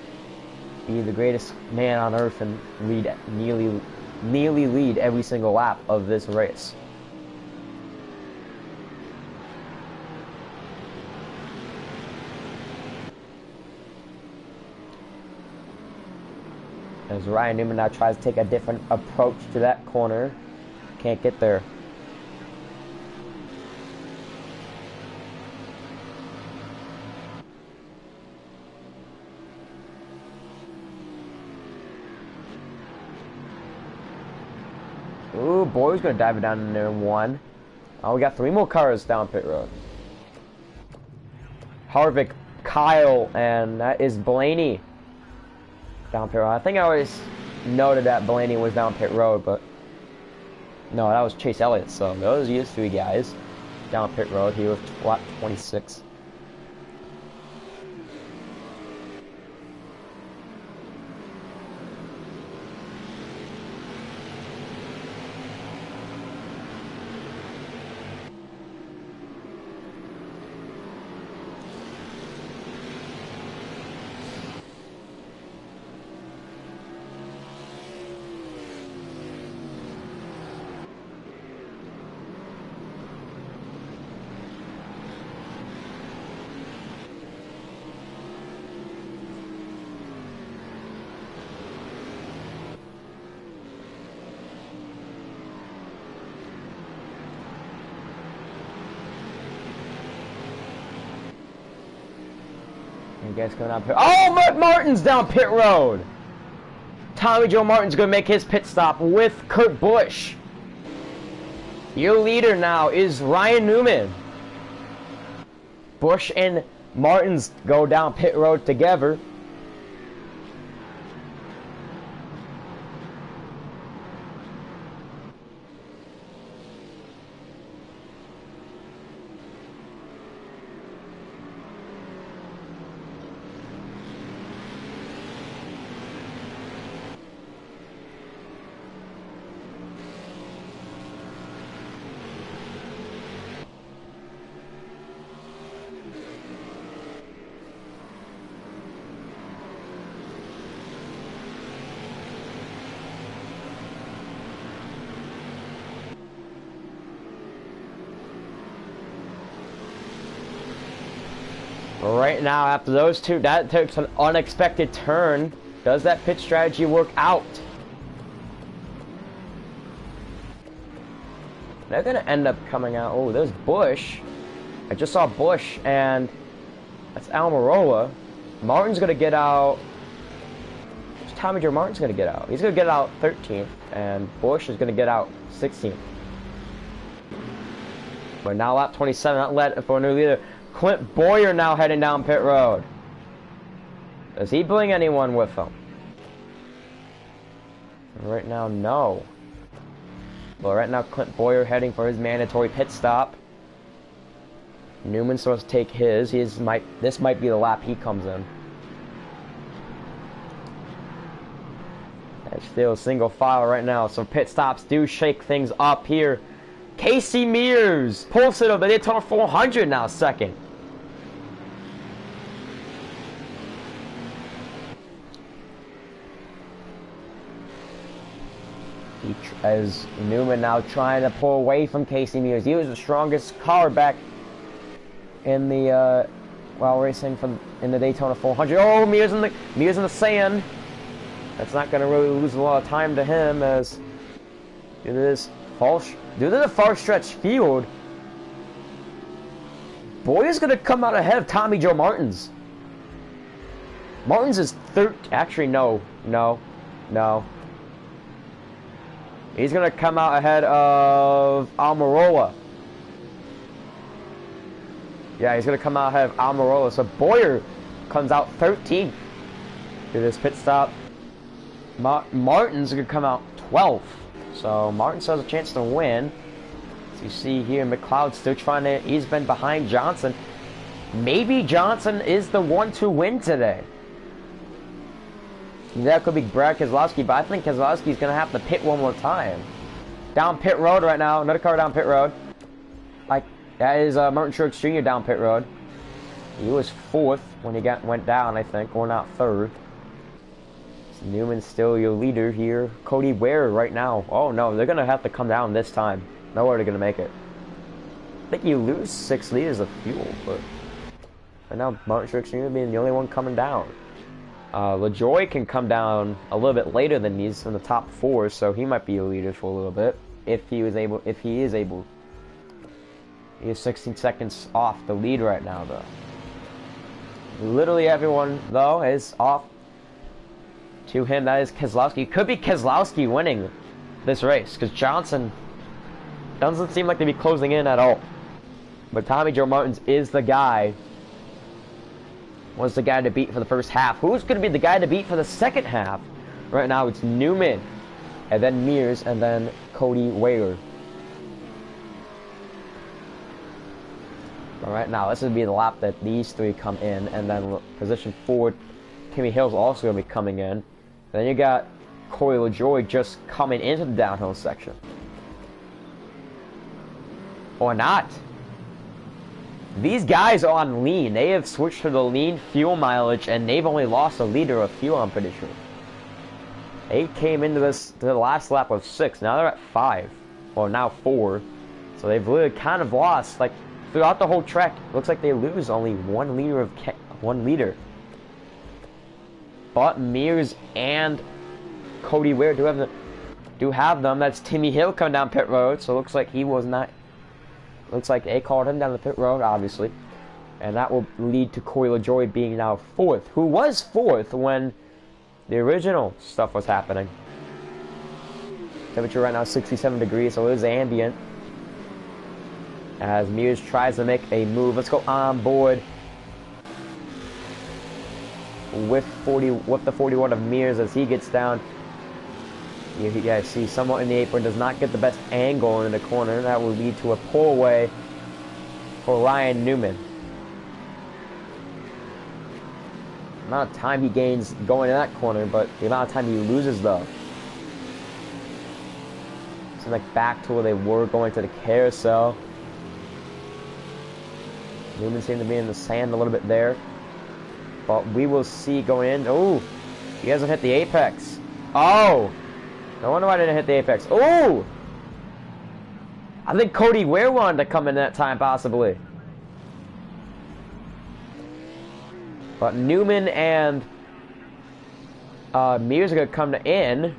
be the greatest man on earth and nearly lead every single lap of this race? As Ryan Newman now tries to take a different approach to that corner. Can't get there. Ooh, Boy's gonna dive it down in there in 1. Oh, we got 3 more cars down pit road. Harvick, Kyle, and that is Blaney down pit road. I think I always noted that Blaney was down pit road, but no, that was Chase Elliott. So those are 3 guys down pit road. He was lap 26. You guys coming down pit. Oh, Martin's down pit road. Tommy Joe Martin's going to make his pit stop with Kurt Busch. Your leader now is Ryan Newman. Busch and Martins go down pit road together. Right now, after those two, that takes an unexpected turn. Does that pit strategy work out? They're gonna end up coming out. Oh, there's Busch. I just saw Busch, and that's Almirola. Martin's gonna get out. Tommy Joe Martin's gonna get out. He's gonna get out 13th, and Busch is gonna get out 16th. But now lap 27, not let for a new leader. Clint Bowyer now heading down pit road. Does he bring anyone with him? Right now, no. Well, right now, Clint Bowyer heading for his mandatory pit stop. Newman's supposed to take his. This might be the lap he comes in. That's still single file right now, so pit stops do shake things up here. Casey Mears pulls it over the Daytona 400 now, second. As Newman now trying to pull away from Casey Mears. He was the strongest car back in the while racing in the Daytona 400. Oh, Mears in the sand. That's not going to really lose a lot of time to him as due to the far stretch field. Boyer's going to come out ahead of Tommy Joe Martins. Martins is third. Actually, no. He's going to come out ahead of Almirola. Yeah, he's going to come out ahead of Almirola. So Bowyer comes out 13th to this pit stop. Martin's going to come out 12th. So Martin still has a chance to win. As you see here, McLeod still trying to... He's been behind Johnson. Maybe Johnson is the one to win today. That could be Brad Keselowski, but I think Keselowski's going to have to pit one more time. Down pit road right now. Another car down pit road. That is Martin Truex Jr. down pit road. He was 4th when he went down, I think, or not 3rd. So Newman's still your leader here. Cody Ware right now. Oh no, they're going to have to come down this time. No way they're going to make it. I think you lose 6 liters of fuel, but right now Martin Truex Jr. being the only one coming down. LaJoy can come down a little bit later than these in the top 4, so he might be a leader for a little bit if he is able. He is 16 seconds off the lead right now, though. Literally everyone, though, is off to him. That is Keselowski. It could be Keselowski winning this race because Johnson doesn't seem like to be closing in at all. But Tommy Joe Martins is the guy. Was the guy to beat for the first half. Who's going to be the guy to beat for the second half? Right now it's Newman, and then Mears, and then Cody Ware. But right now, this would be the lap that these 3 come in, and then position 4, Timmy Hill's also going to be coming in. Then you got Corey LaJoy just coming into the downhill section. Or not. These guys are on lean. They have switched to the lean fuel mileage, and they've only lost a liter of fuel, I'm pretty sure. They came into the last lap with 6. Now they're at 5. Or now 4. So they've really kind of lost, like, throughout the whole track. Looks like they lose only 1 liter of 1 liter. But Mears and Cody Ware do have them. That's Timmy Hill coming down pit road. So it looks like he was not... Looks like they called him down the pit road, obviously. And that will lead to Corey LaJoy being now 4th. Who was 4th when the original stuff was happening. Temperature right now is 67 degrees, so it is ambient. As Mears tries to make a move. Let's go on board with the 41 of Mears as he gets down. You guys see someone in the apron does not get the best angle in the corner. That will lead to a pull away for Ryan Newman. The amount of time he gains going in that corner, but the amount of time he loses though. So like back to where they were going to the carousel. Newman seemed to be in the sand a little bit there. But we will see going in. Oh, he hasn't hit the apex. Oh, no wonder why I didn't hit the apex. Oh, I think Cody Ware wanted to come in that time possibly. But Newman and Mears are going to come to in.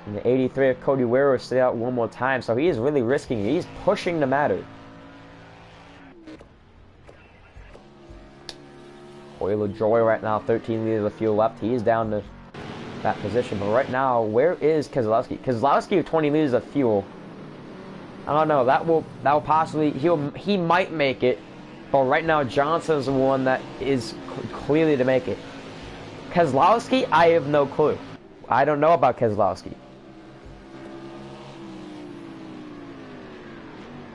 And the 83 of Cody Ware will stay out one more time, so he is really risking it. He's pushing the matter. Oil of Joy right now, 13 liters of fuel left. He is down to that position. But right now, where is Keselowski? Keselowski with 20 liters of fuel. I don't know. That will possibly he might make it. But right now, Johnson's the one that is clearly to make it. Keselowski, I have no clue. I don't know about Keselowski.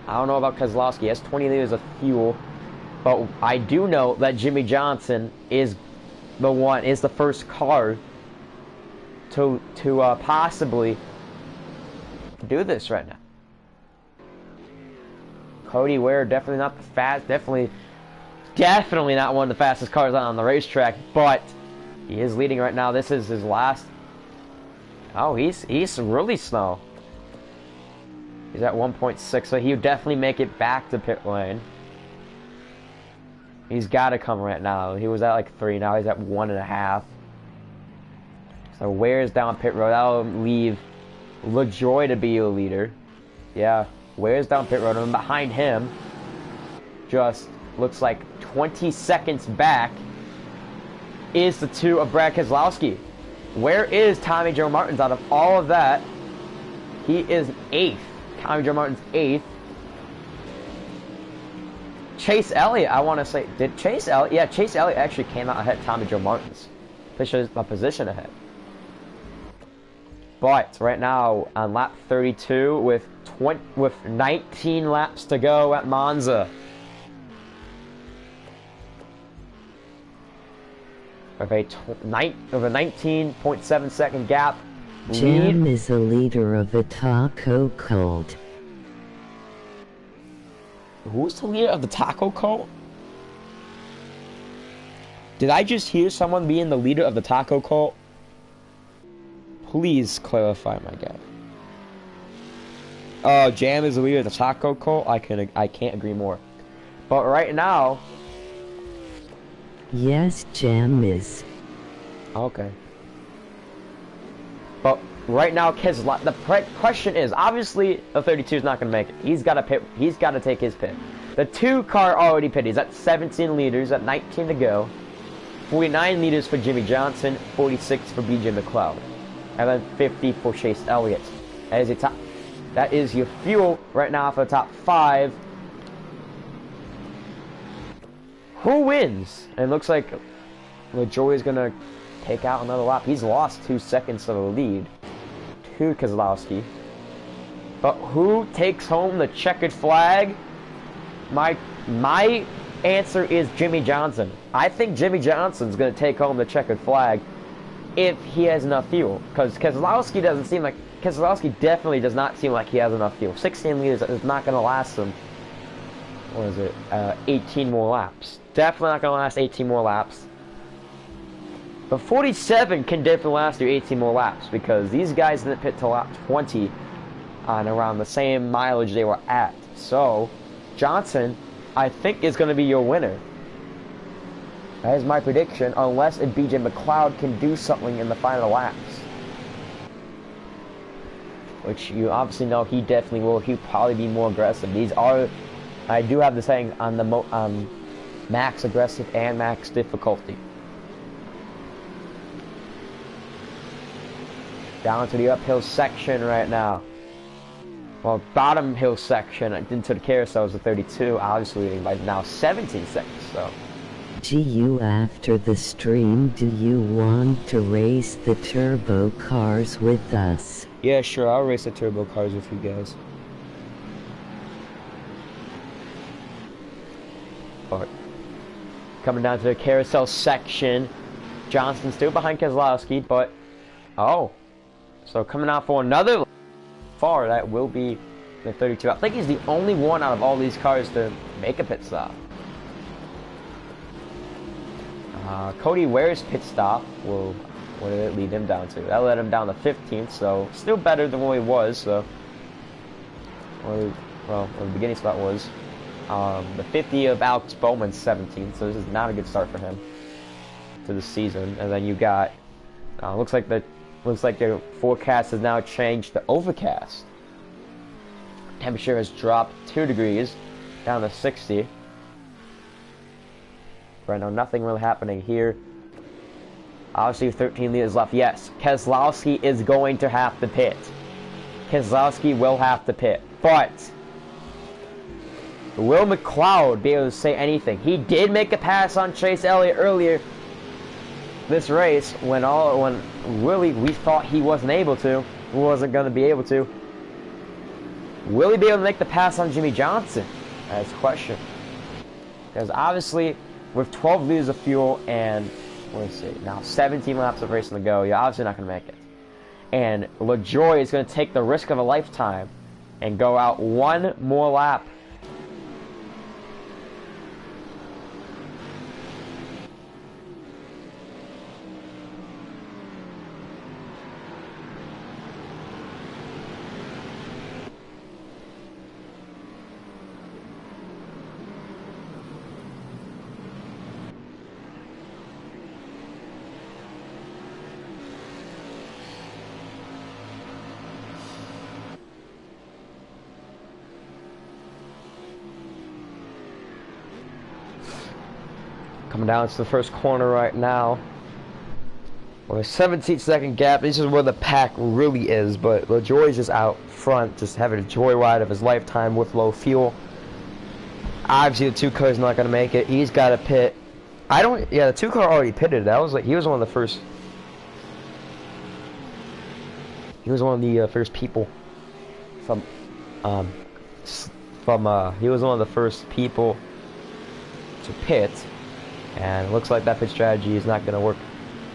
I don't know about Keselowski. He has 20 liters of fuel. But I do know that Jimmy Johnson is the first car to possibly do this right now. Cody Ware definitely not the fast, definitely not one of the fastest cars on the racetrack, but he is leading right now. This is his last. Oh, he's really slow. He's at 1.6, so he would definitely make it back to pit lane. He's got to come right now. He was at like 3, now he's at 1.5. So Ware's down pit road. That'll leave LaJoy to be your leader. Yeah, Ware's down pit road, and behind him, just looks like 20 seconds back, is the 2 of Brad Keselowski. Where is Tommy Joe Martins out of all of that? He is 8th. Tommy Joe Martins 8th. Chase Elliott, I want to say, did Chase Elliott? Yeah, Chase Elliott actually came out ahead of Tommy Joe Martins. A position ahead. But right now on lap 32 with 19 laps to go at Monza. Of a 19.7 second gap. Jam is a leader of the taco cult. Who's the leader of the taco cult? Did I just hear someone being the leader of the taco cult? Please clarify, my guy. Jam is the leader of the taco cult? I can't agree more. But right now... Yes, Jam is. Okay. But right now, the question is, obviously, the 32 is not going to make it. He's got to pit. He's got to take his pit. The 2 car already pitted. He's at 17 liters, at 19 to go. 49 liters for Jimmy Johnson, 46 for BJ McLeod, and then 50 for Chase Elliott. That is your fuel right now for the top 5. Who wins? And it looks like LaJoy is going to take out another lap. He's lost 2 seconds of the lead to Keselowski. But who takes home the checkered flag? My answer is Jimmy Johnson. I think Jimmy Johnson's going to take home the checkered flag if he has enough fuel. Because Keselowski definitely does not seem like he has enough fuel. 16 liters is not going to last him. What is it? 18 more laps. Definitely not going to last 18 more laps. But 47 can definitely last you 18 more laps, because these guys didn't pit till lap 20 on around the same mileage they were at. So, Johnson, I think, is going to be your winner. That is my prediction, unless BJ McLeod can do something in the final laps. Which you obviously know he definitely will. He'll probably be more aggressive. These are I do have the setting on the max aggressive and max difficulty. Down to the uphill section right now. Well, bottom hill section into the carousel is a 32, obviously leading by now 17 seconds, so. After the stream, do you want to race the turbo cars with us? Yeah, sure, I'll race the turbo cars with you guys. But coming down to the carousel section, Johnson's still behind Keselowski, but oh, so coming out for another far, that will be the 32. I think he's the only one out of all these cars to make a pit stop. Cody Ware's pit stop will, what did it lead him down to? That led him down to 15th, so still better than what he was. So, well, the beginning spot was. The 50 of Alex Bowman's 17th, so this is not a good start for him to the season. And then you got, looks like the forecast has now changed to overcast. Temperature has dropped 2 degrees down to 60. Right now, nothing really happening here. Obviously, 13 liters left. Yes, Keselowski is going to have to pit. Keselowski will have to pit, but will McLeod be able to say anything? He did make a pass on Chase Elliott earlier this race when really we thought he wasn't able to, wasn't going to be able to. Will he be able to make the pass on Jimmy Johnson? That's the question. Because obviously, with 12 liters of fuel and, let's see, now 17 laps of racing to go, you're obviously not going to make it. And LaJoie is going to take the risk of a lifetime and go out one more lap. Coming down to the first corner right now. With a 17-second gap, this is where the pack really is, but LaJoie's just out front, just having a joyride of his lifetime with low fuel. Obviously, the 2 car's not going to make it. He's got to pit. The 2 car already pitted. That was he was one of the first. He was one of the first people he was one of the first people to pit. And it looks like that pit strategy is not going to work.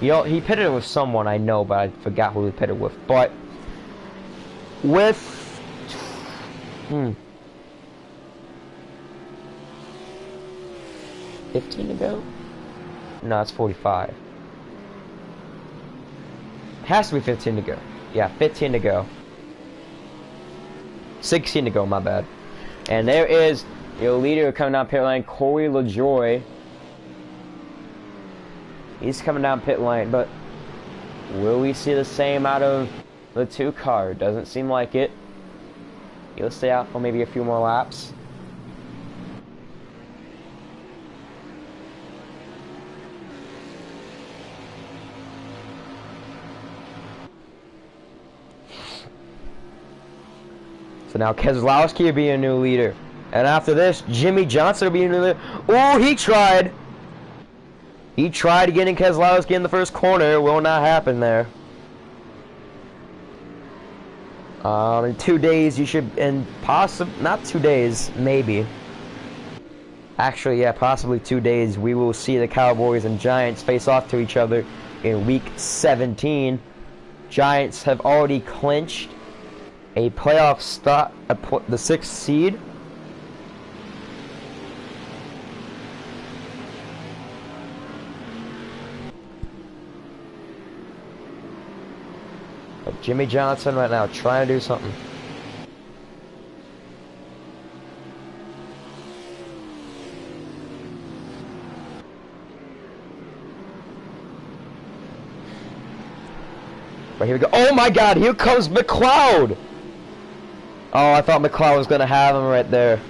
He pitted with someone I know, but I forgot who he pitted with. But with 15 to go? No, it's 45. It has to be 15 to go. Yeah, 15 to go. 16 to go, my bad. And there is your leader coming down pit lane, Corey LaJoie. He's coming down pit lane, but will we see the same out of the 2 car? Doesn't seem like it. He'll stay out for maybe a few more laps. So now Keselowski will be a new leader. And after this, Jimmy Johnson will be a new leader. Oh, he tried! He tried getting Keselowski in the first corner. Will not happen there. In 2 days, you should, not 2 days, maybe. Actually, yeah, possibly 2 days, we will see the Cowboys and Giants face off to each other in Week 17. Giants have already clinched a playoff spot, the 6th seed. But Jimmy Johnson right now trying to do something. But here we go. Oh my God! Here comes McLeod. Oh, I thought McLeod was gonna have him right there.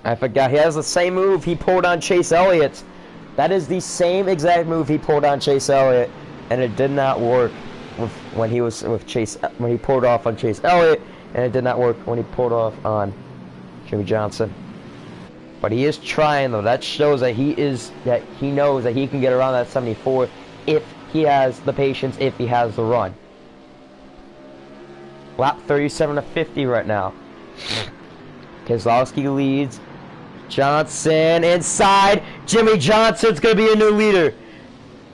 I forgot. He has the same move he pulled on Chase Elliott. That is the same exact move he pulled on Chase Elliott, and it did not work when he was with Chase, when he pulled off on Chase Elliott, and it did not work when he pulled off on Jimmy Johnson. But he is trying though. That shows that he knows that he can get around that 74 if he has the patience, if he has the run. Lap 37 to 50 right now. Keselowski leads. Johnson inside. Jimmy Johnson's going to be a new leader.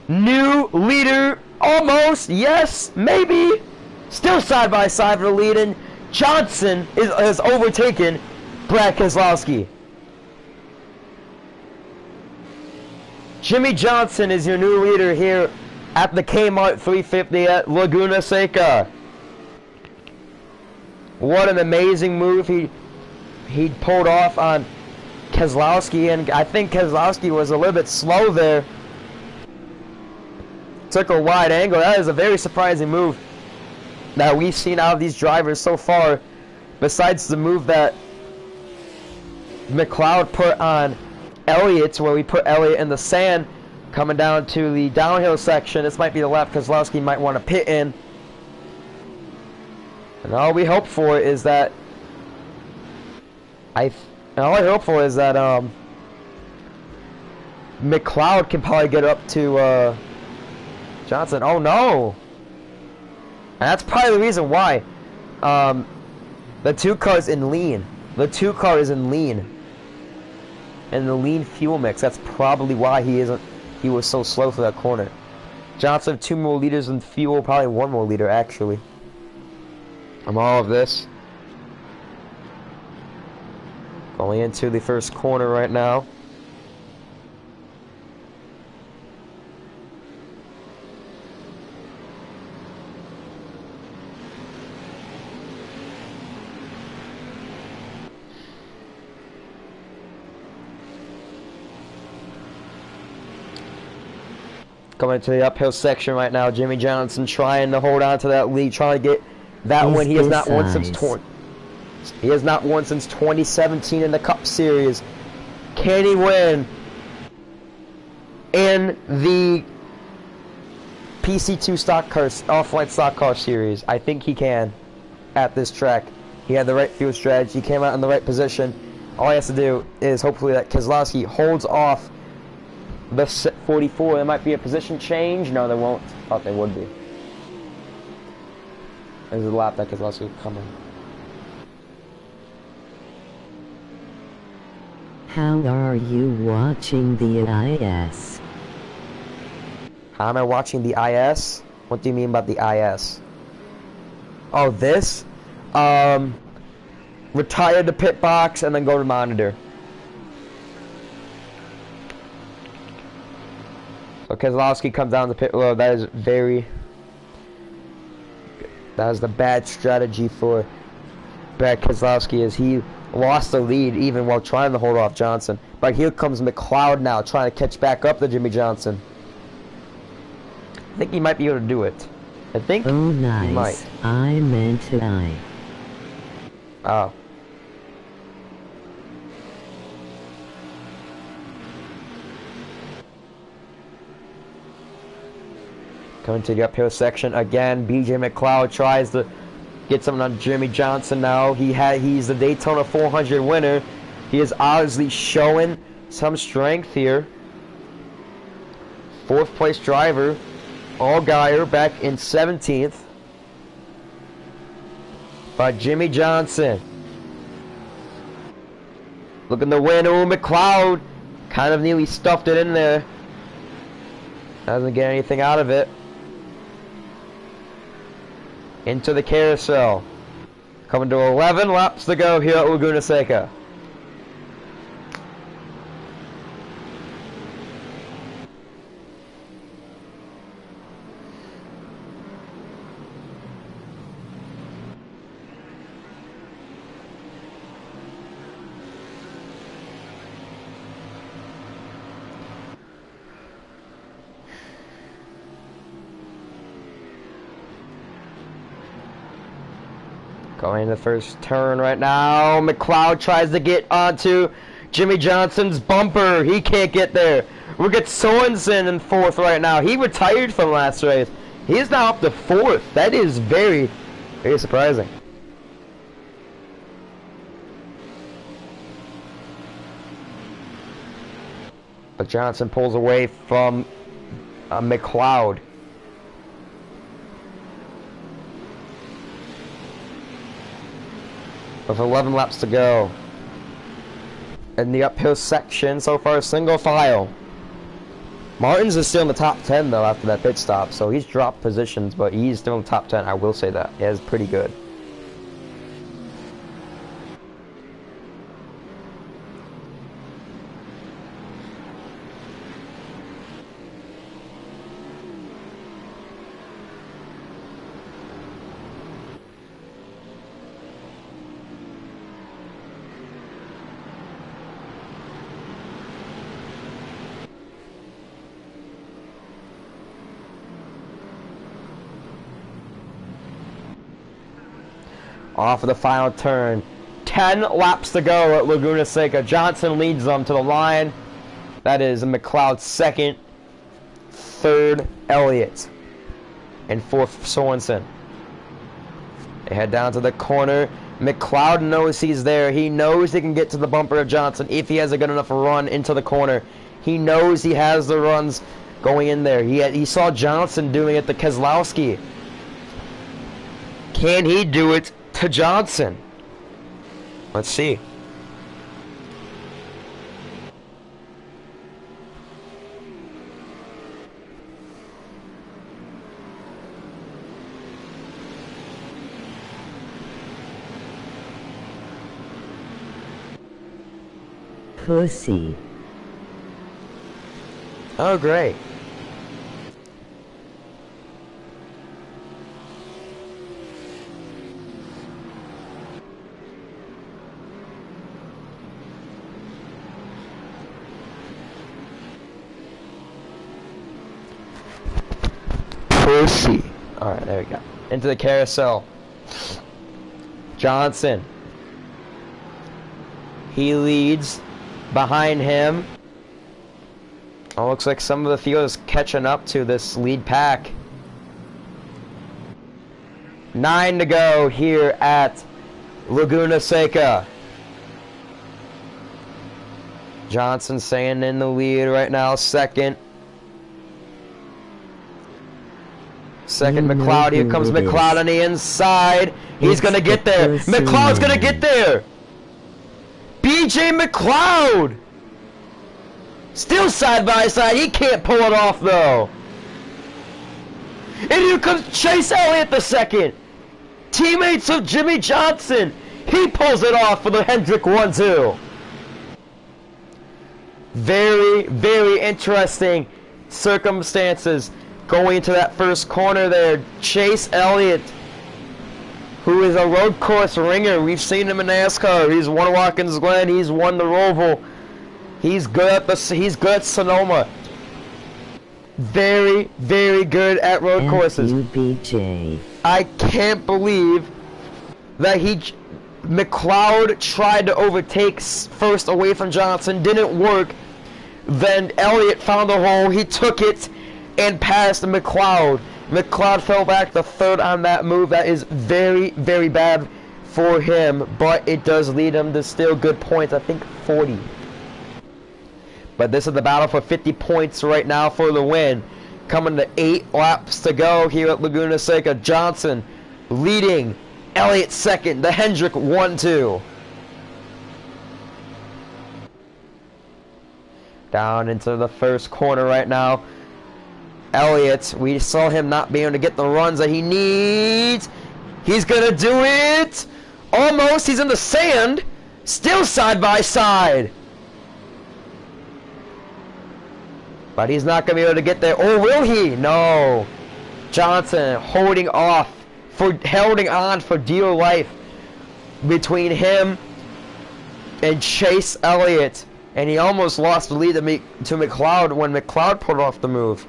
New leader. Almost. Yes. Maybe. Still side by side for the lead. And Johnson has overtaken Brad Keselowski. Jimmy Johnson is your new leader here at the Kmart 350 at Laguna Seca. What an amazing move he pulled off on Keselowski, and I think Keselowski was a little bit slow there. Took a wide angle. That is a very surprising move that we've seen out of these drivers so far, besides the move that McLeod put on Elliott, where we put Elliott in the sand coming down to the downhill section. This might be the lap Keselowski might want to pit in. And all we hope for is that McLeod can probably get up to Johnson. Oh no! And that's probably the reason why the two cars in lean. The two car is in lean. And the lean fuel mix. That's probably why he was so slow for that corner. Johnson 2 more liters in fuel, probably 1 more liter actually. From all of this. Going into the first corner right now. Coming to the uphill section right now. Jimmy Johnson trying to hold on to that lead, trying to get that one. He has not won since 2017 in the Cup Series. Can he win in the PC2 stock car, offline stock car series? I think he can at this track. He had the right fuel strategy, came out in the right position. All he has to do is hopefully that Keselowski holds off the 44. There might be a position change. No, there won't. Thought there would be. There's a lap that Keselowski will come in. How are you watching the IS? How am I watching the IS? What do you mean by the IS? Oh, this? Retire the pit box and then go to monitor. So Keselowski comes down the pit road. That is the bad strategy for Brad Keselowski, as he lost the lead even while trying to hold off Johnson. But here comes McLeod now trying to catch back up to Jimmy Johnson. I think he might be able to do it. I think oh, nice. He might. I meant to I. Oh. Coming to the uphill section again. BJ McLeod tries to get something on Jimmy Johnson now. He's the Daytona 400 winner. He is obviously showing some strength here. 4th place driver. Allgaier back in 17th. But Jimmy Johnson looking to win. Oh, McLeod kind of nearly stuffed it in there. Doesn't get anything out of it. Into the carousel. Coming to 11 laps to go here at Laguna Seca. Going in the first turn right now. McLeod tries to get onto Jimmy Johnson's bumper. He can't get there. We get Sorensen in 4th right now. He retired from last race. He is now up to 4th. That is very, very surprising. But Johnson pulls away from McLeod. With 11 laps to go. In the uphill section, so far single file. Martins is still in the top 10 though after that pit stop, so he's dropped positions, but he's still in the top 10, I will say that. Yeah, it's pretty good. Off of the final turn. 10 laps to go at Laguna Seca. Johnson leads them to the line. That is McLeod 2nd. 3rd, Elliott. And 4th, Sorensen. They head down to the corner. McLeod knows he's there. He knows he can get to the bumper of Johnson if he has a good enough run into the corner. He knows he has the runs going in there. He saw Johnson doing it to Keselowski. Can he do it to Johnson? Let's see. Pussy. Oh, great. Pussy. Alright, there we go. Into the carousel. Johnson. He leads. Behind him. Oh, looks like some of the field is catching up to this lead pack. 9 to go here at Laguna Seca. Johnson staying in the lead right now, 2nd. 2nd, McLeod. Here comes McLeod on the inside. He's going to get there. McLeod's going to get there. BJ McLeod. Still side by side. He can't pull it off, though. And here comes Chase Elliott the 2nd. Teammates of Jimmy Johnson. He pulls it off for the Hendrick 1-2. Very, very interesting circumstances going into that first corner there. Chase Elliott, who is a road course ringer. We've seen him in NASCAR. He's won Watkins Glen. He's won the Roval. He's good at Sonoma. Very, very good at road courses. BJ. I can't believe that McLeod tried to overtake first away from Johnson. Didn't work. Then Elliott found a hole. He took it and passed McLeod. McLeod fell back to 3rd on that move. That is very, very bad for him, but it does lead him to still good points. I think 40. But this is the battle for 50 points right now for the win. Coming to 8 laps to go here at Laguna Seca. Johnson leading. Elliott 2nd. The Hendrick 1-2. Down into the first corner right now. Elliott, we saw him not being able to get the runs that he needs. He's going to do it. Almost. He's in the sand. Still side by side. But he's not going to be able to get there. Or will he? No. Johnson holding on for dear life between him and Chase Elliott. And he almost lost the lead to McLeod when McLeod put off the move.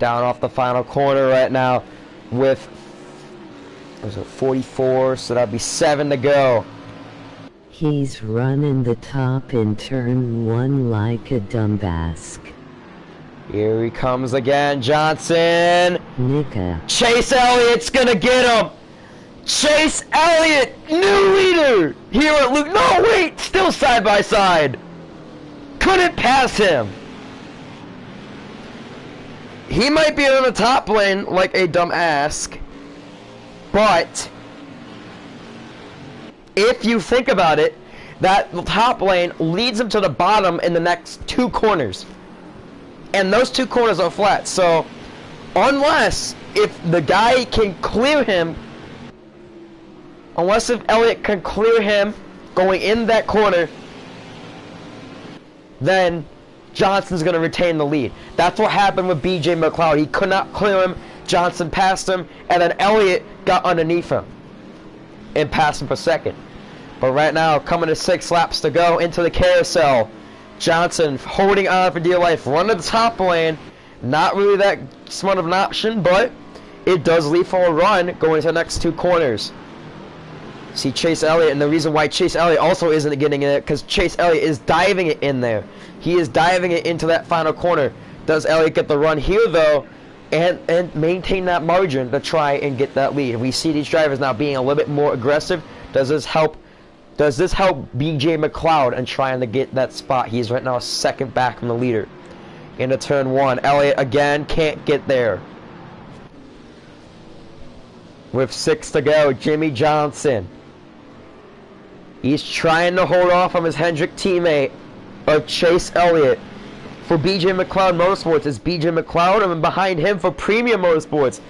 down off the final corner right now with, what was it, 44, so that'd be 7 to go. He's running the top in turn 1 like a dumbass. Here he comes again, Johnson. Nigga. Chase Elliott's gonna get him. Chase Elliott, new leader here at Luke. No, wait, still side by side. Couldn't pass him. He might be on the top lane like a dumb ass, but if you think about it, that top lane leads him to the bottom in the next 2 corners. And those 2 corners are flat, so unless if the guy can clear him, unless if Elliott can clear him going in that corner, then Johnson's going to retain the lead. That's what happened with BJ McLeod. He could not clear him, Johnson passed him, and then Elliott got underneath him and passed him for second. But right now, coming to 6 laps to go into the carousel, Johnson holding on for dear life, running the top lane. Not really that smart of an option, but it does lead for a run going into the next 2 corners. See Chase Elliott, and the reason why Chase Elliott also isn't getting it, because Chase Elliott is diving it in there. He is diving it into that final corner. Does Elliott get the run here, though, and maintain that margin to try and get that lead? We see these drivers now being a little bit more aggressive. Does this help BJ McLeod and trying to get that spot? He's right now 2nd back from the leader. Into turn 1, Elliott again can't get there. With 6 to go, Jimmy Johnson. He's trying to hold off on his Hendrick teammate of Chase Elliott. For BJ McLeod Motorsports, it's BJ McLeod, and behind him for Premium Motorsports.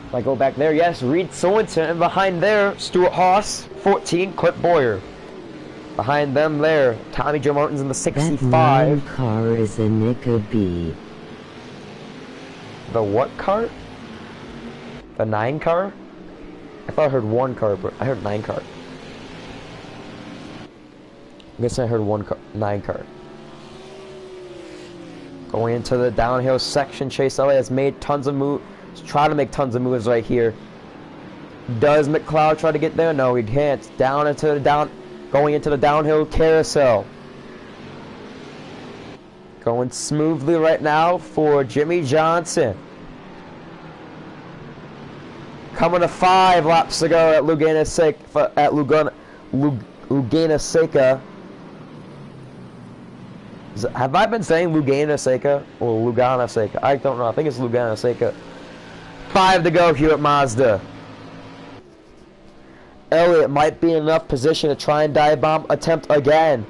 If I go back there, yes, Reed Sorensen, and behind there, Stuart Haas, 14, Clint Boyer. Behind them there, Tommy Joe Martin's in the 65. That 9 car is a Nika B. The what car? The 9 car? I thought I heard 1 car, but I heard 9 car. I guess I heard 9 car. Going into the downhill section, Chase Elliott has made tons of moves. Trying to make tons of moves right here. Does McLeod try to get there? No, he can't. Going into the downhill carousel. Going smoothly right now for Jimmy Johnson. Coming to 5 laps to go at Laguna Seca. Have I been saying Laguna Seca or Laguna Seca? I don't know. I think it's Laguna Seca. 5 to go here at Mazda. Elliott might be in enough position to try and dive bomb attempt again.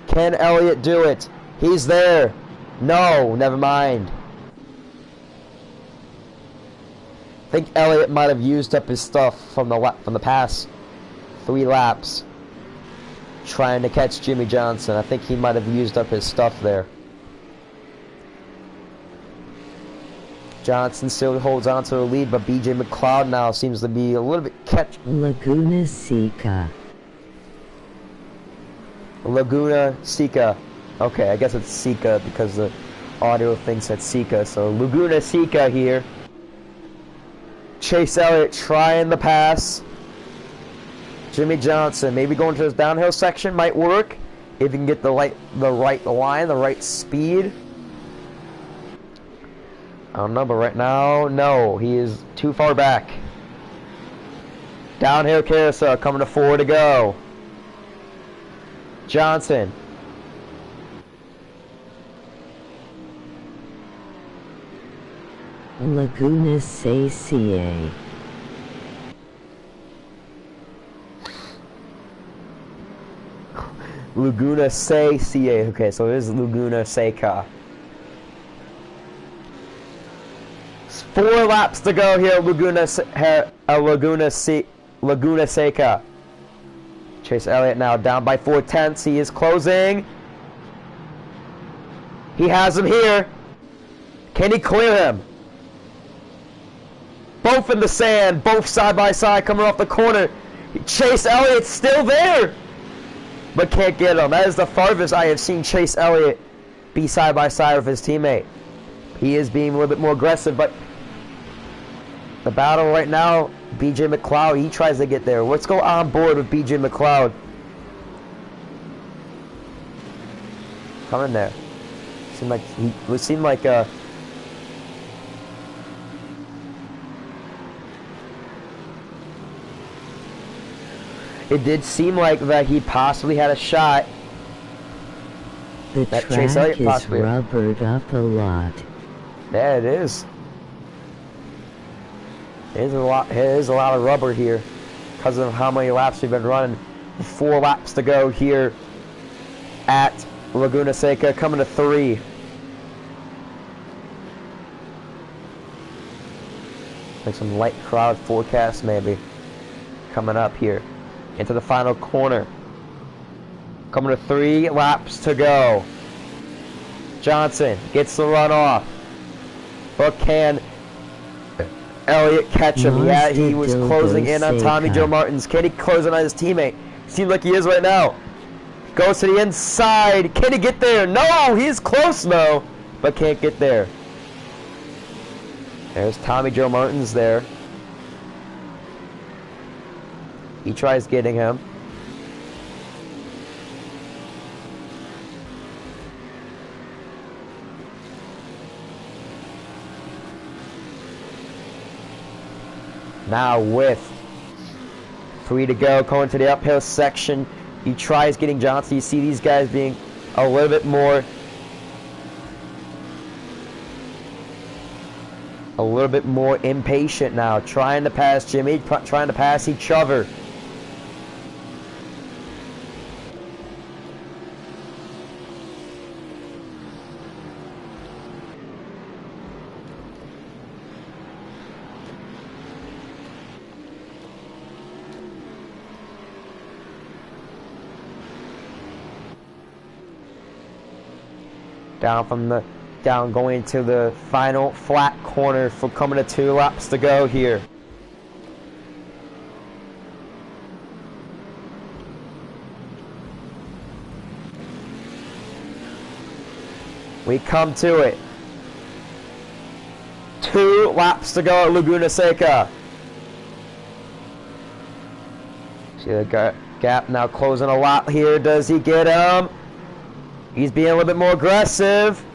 Can Elliott do it? He's there. No, never mind. I think Elliott might have used up his stuff from the past 3 laps trying to catch Jimmy Johnson. I think he might have used up his stuff there. Johnson still holds on to the lead, but BJ McLeod now seems to be a little bit Laguna Seca. Laguna Seca. Okay, I guess it's Seca because the audio thinks it's Seca. So Laguna Seca here. Chase Elliott trying the pass. Jimmy Johnson maybe going to his downhill section might work if he can get the right line, the right speed. I don't know, but right now, no, he is too far back. Downhill carousel coming to 4 to go. Johnson. Laguna Seca. Laguna Seca. Okay, so it is Laguna Seca. 4 laps to go here, Laguna Seca. Chase Elliott now down by 4/10. He is closing. He has him here. Can he clear him? Both in the sand, both side by side coming off the corner. Chase Elliott's still there, but can't get him. That is the farthest I have seen Chase Elliott be side by side with his teammate. He is being a little bit more aggressive, but the battle right now, BJ McLeod, he tries to get there. Let's go on board with BJ McLeod. Come in there. Seemed like it did seem like that he possibly had a shot. The track is rubbered up a lot. Yeah, it is. There's a lot of rubber here because of how many laps we've been running. 4 laps to go here at Laguna Seca, coming to 3. Like some light crowd forecast maybe coming up here into the final corner. Coming to 3 laps to go. Johnson gets the run off. But can Elliott catch him? Yeah, he was closing in on Tommy Joe Martins. Can he close in on his teammate? Seems like he is right now. Goes to the inside. Can he get there? No, he's close though, but can't get there. There's Tommy Joe Martins there. He tries getting him. Now with 3 to go, going to the uphill section. He tries getting Johnson. You see these guys being a little bit more impatient now. Trying to pass Jimmy, trying to pass each other. Down going to the final flat corner for coming to 2 laps to go here. We come to it. 2 laps to go at Laguna Seca. See the gap now closing a lot here. Does he get him? He's being a little bit more aggressive.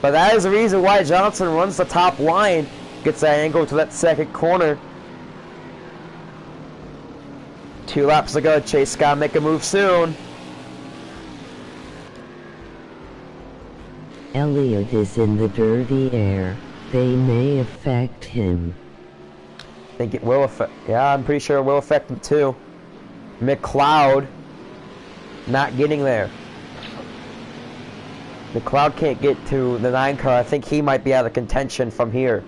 But that is the reason why Johnson runs the top line. Gets that angle to that second corner. 2 laps to go. Chase got to make a move soon. Elliott is in the dirty air. They may affect him. I think it will affect. Yeah, I'm pretty sure it will affect him too. McLeod not getting there. McLeod can't get to the 9 car. I think he might be out of contention from here.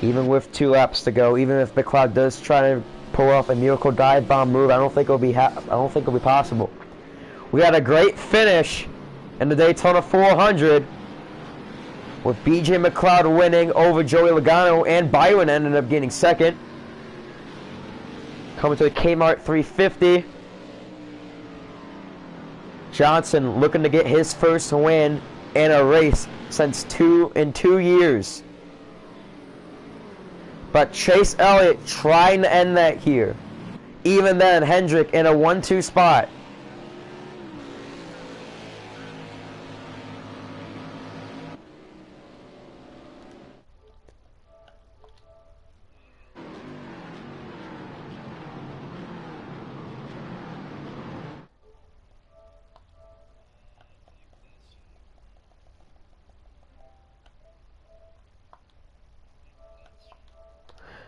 Even with 2 laps to go, even if McLeod does try to pull off a miracle dive bomb move, I don't think it'll be possible. We had a great finish in the Daytona 400 with BJ McLeod winning over Joey Logano, and Byron ended up getting second. Coming to the Kmart 350. Johnson looking to get his first win in a race since 2 years. But Chase Elliott trying to end that here. Even then, Hendrick in a 1-2 spot.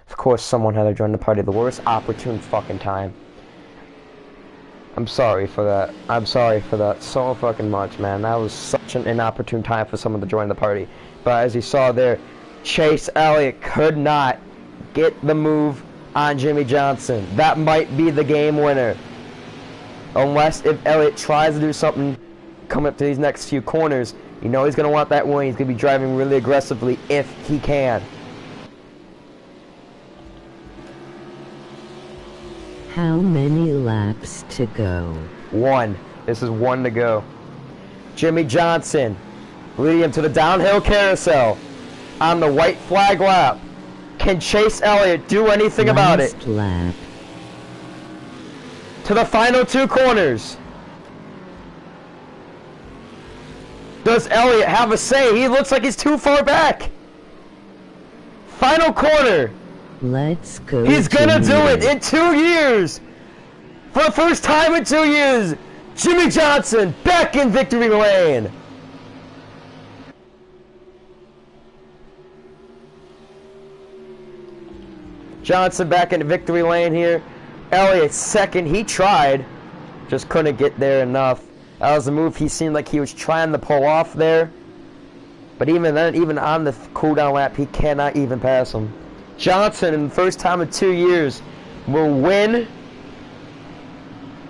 Of course, someone had to join the party at the worst opportune fucking time. I'm sorry for that. I'm sorry for that so fucking much, man. That was such an inopportune time for someone to join the party. But as you saw there, Chase Elliott could not get the move on Jimmy Johnson. That might be the game winner. Unless if Elliott tries to do something coming up to these next few corners, you know he's going to want that win. He's going to be driving really aggressively if he can. How many laps to go? 1. This is 1 to go. Jimmy Johnson leading him to the downhill carousel on the white flag lap. Can Chase Elliott do anything about it? Last lap. To the final 2 corners. Does Elliott have a say? He looks like he's too far back. Final corner. Let's go. He's gonna Jimmy. do it in 2 years. For the first time in 2 years, Jimmy Johnson back in victory lane. Johnson back in victory lane here. Elliott second. He tried, just couldn't get there enough. That was a move he seemed like he was trying to pull off there. But even then, even on the cooldown lap, he cannot even pass him. Johnson, in the first time in 2 years, will win.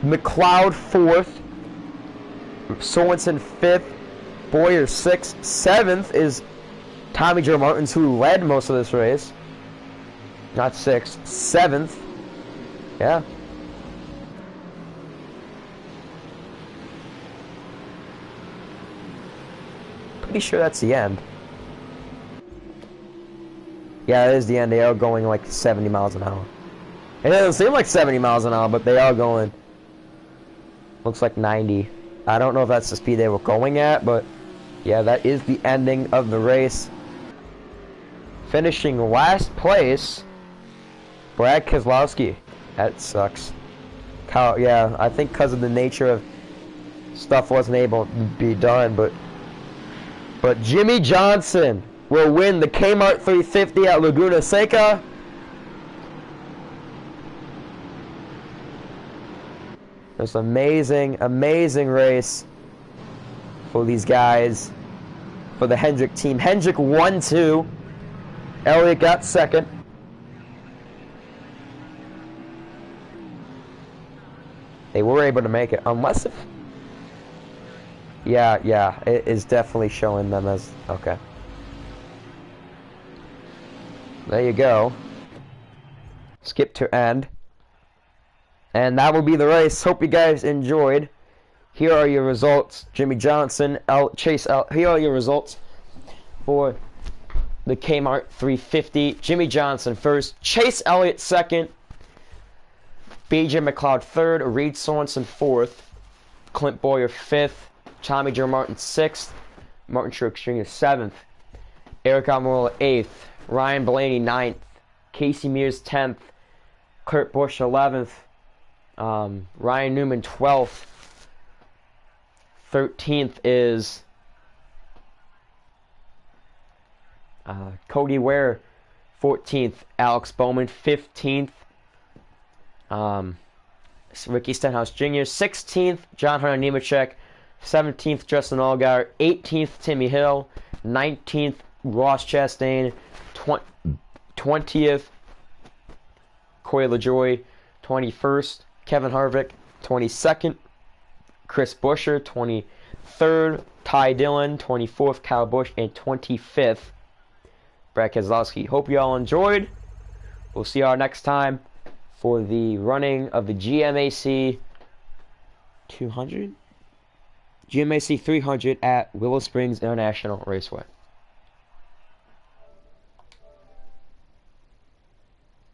McLeod 4th. Sorensen 5th. Boyer 6th. 7th is Tommy Joe Martins, who led most of this race. Not 6th. 7th. Yeah. Pretty sure that's the end. Yeah, it is the end. They are going like 70 miles an hour. It doesn't seem like 70 miles an hour, but they are going. Looks like 90. I don't know if that's the speed they were going at, but yeah, that is the ending of the race. Finishing last place, Brad Keselowski. That sucks. Yeah, I think because of the nature of stuff wasn't able to be done, but Jimmy Johnson will win the Kmart 350 at Laguna Seca. This amazing, amazing race for these guys, for the Hendrick team. Hendrick won 2. Elliott got 2nd. They were able to make it, unless if... Yeah, it is definitely showing them as... Okay. There you go. Skip to end. And that will be the race. Hope you guys enjoyed. Here are your results. Jimmy Johnson, here are your results for the Kmart 350. Jimmy Johnson first. Chase Elliott second. BJ McLeod third. Reed Sorensen fourth. Clint Boyer fifth. Tommy Joe Martin 6th, Martin Truex Jr. 7th, Eric Almirola 8th, Ryan Blaney 9th, Casey Mears 10th, Kurt Busch 11th, Ryan Newman 12th, 13th is Cody Ware, 14th, Alex Bowman 15th, Ricky Stenhouse Jr. 16th, John Hunter Nemechek, 17th, Justin Allgaier, 18th, Timmy Hill, 19th, Ross Chastain, 20th, Corey LaJoie, 21st, Kevin Harvick, 22nd, Chris Buescher, 23rd, Ty Dillon, 24th, Kyle Busch, and 25th, Brad Keselowski. Hope you all enjoyed. We'll see y'all next time for the running of the GMAC 200? GMAC 300 at Willow Springs International Raceway.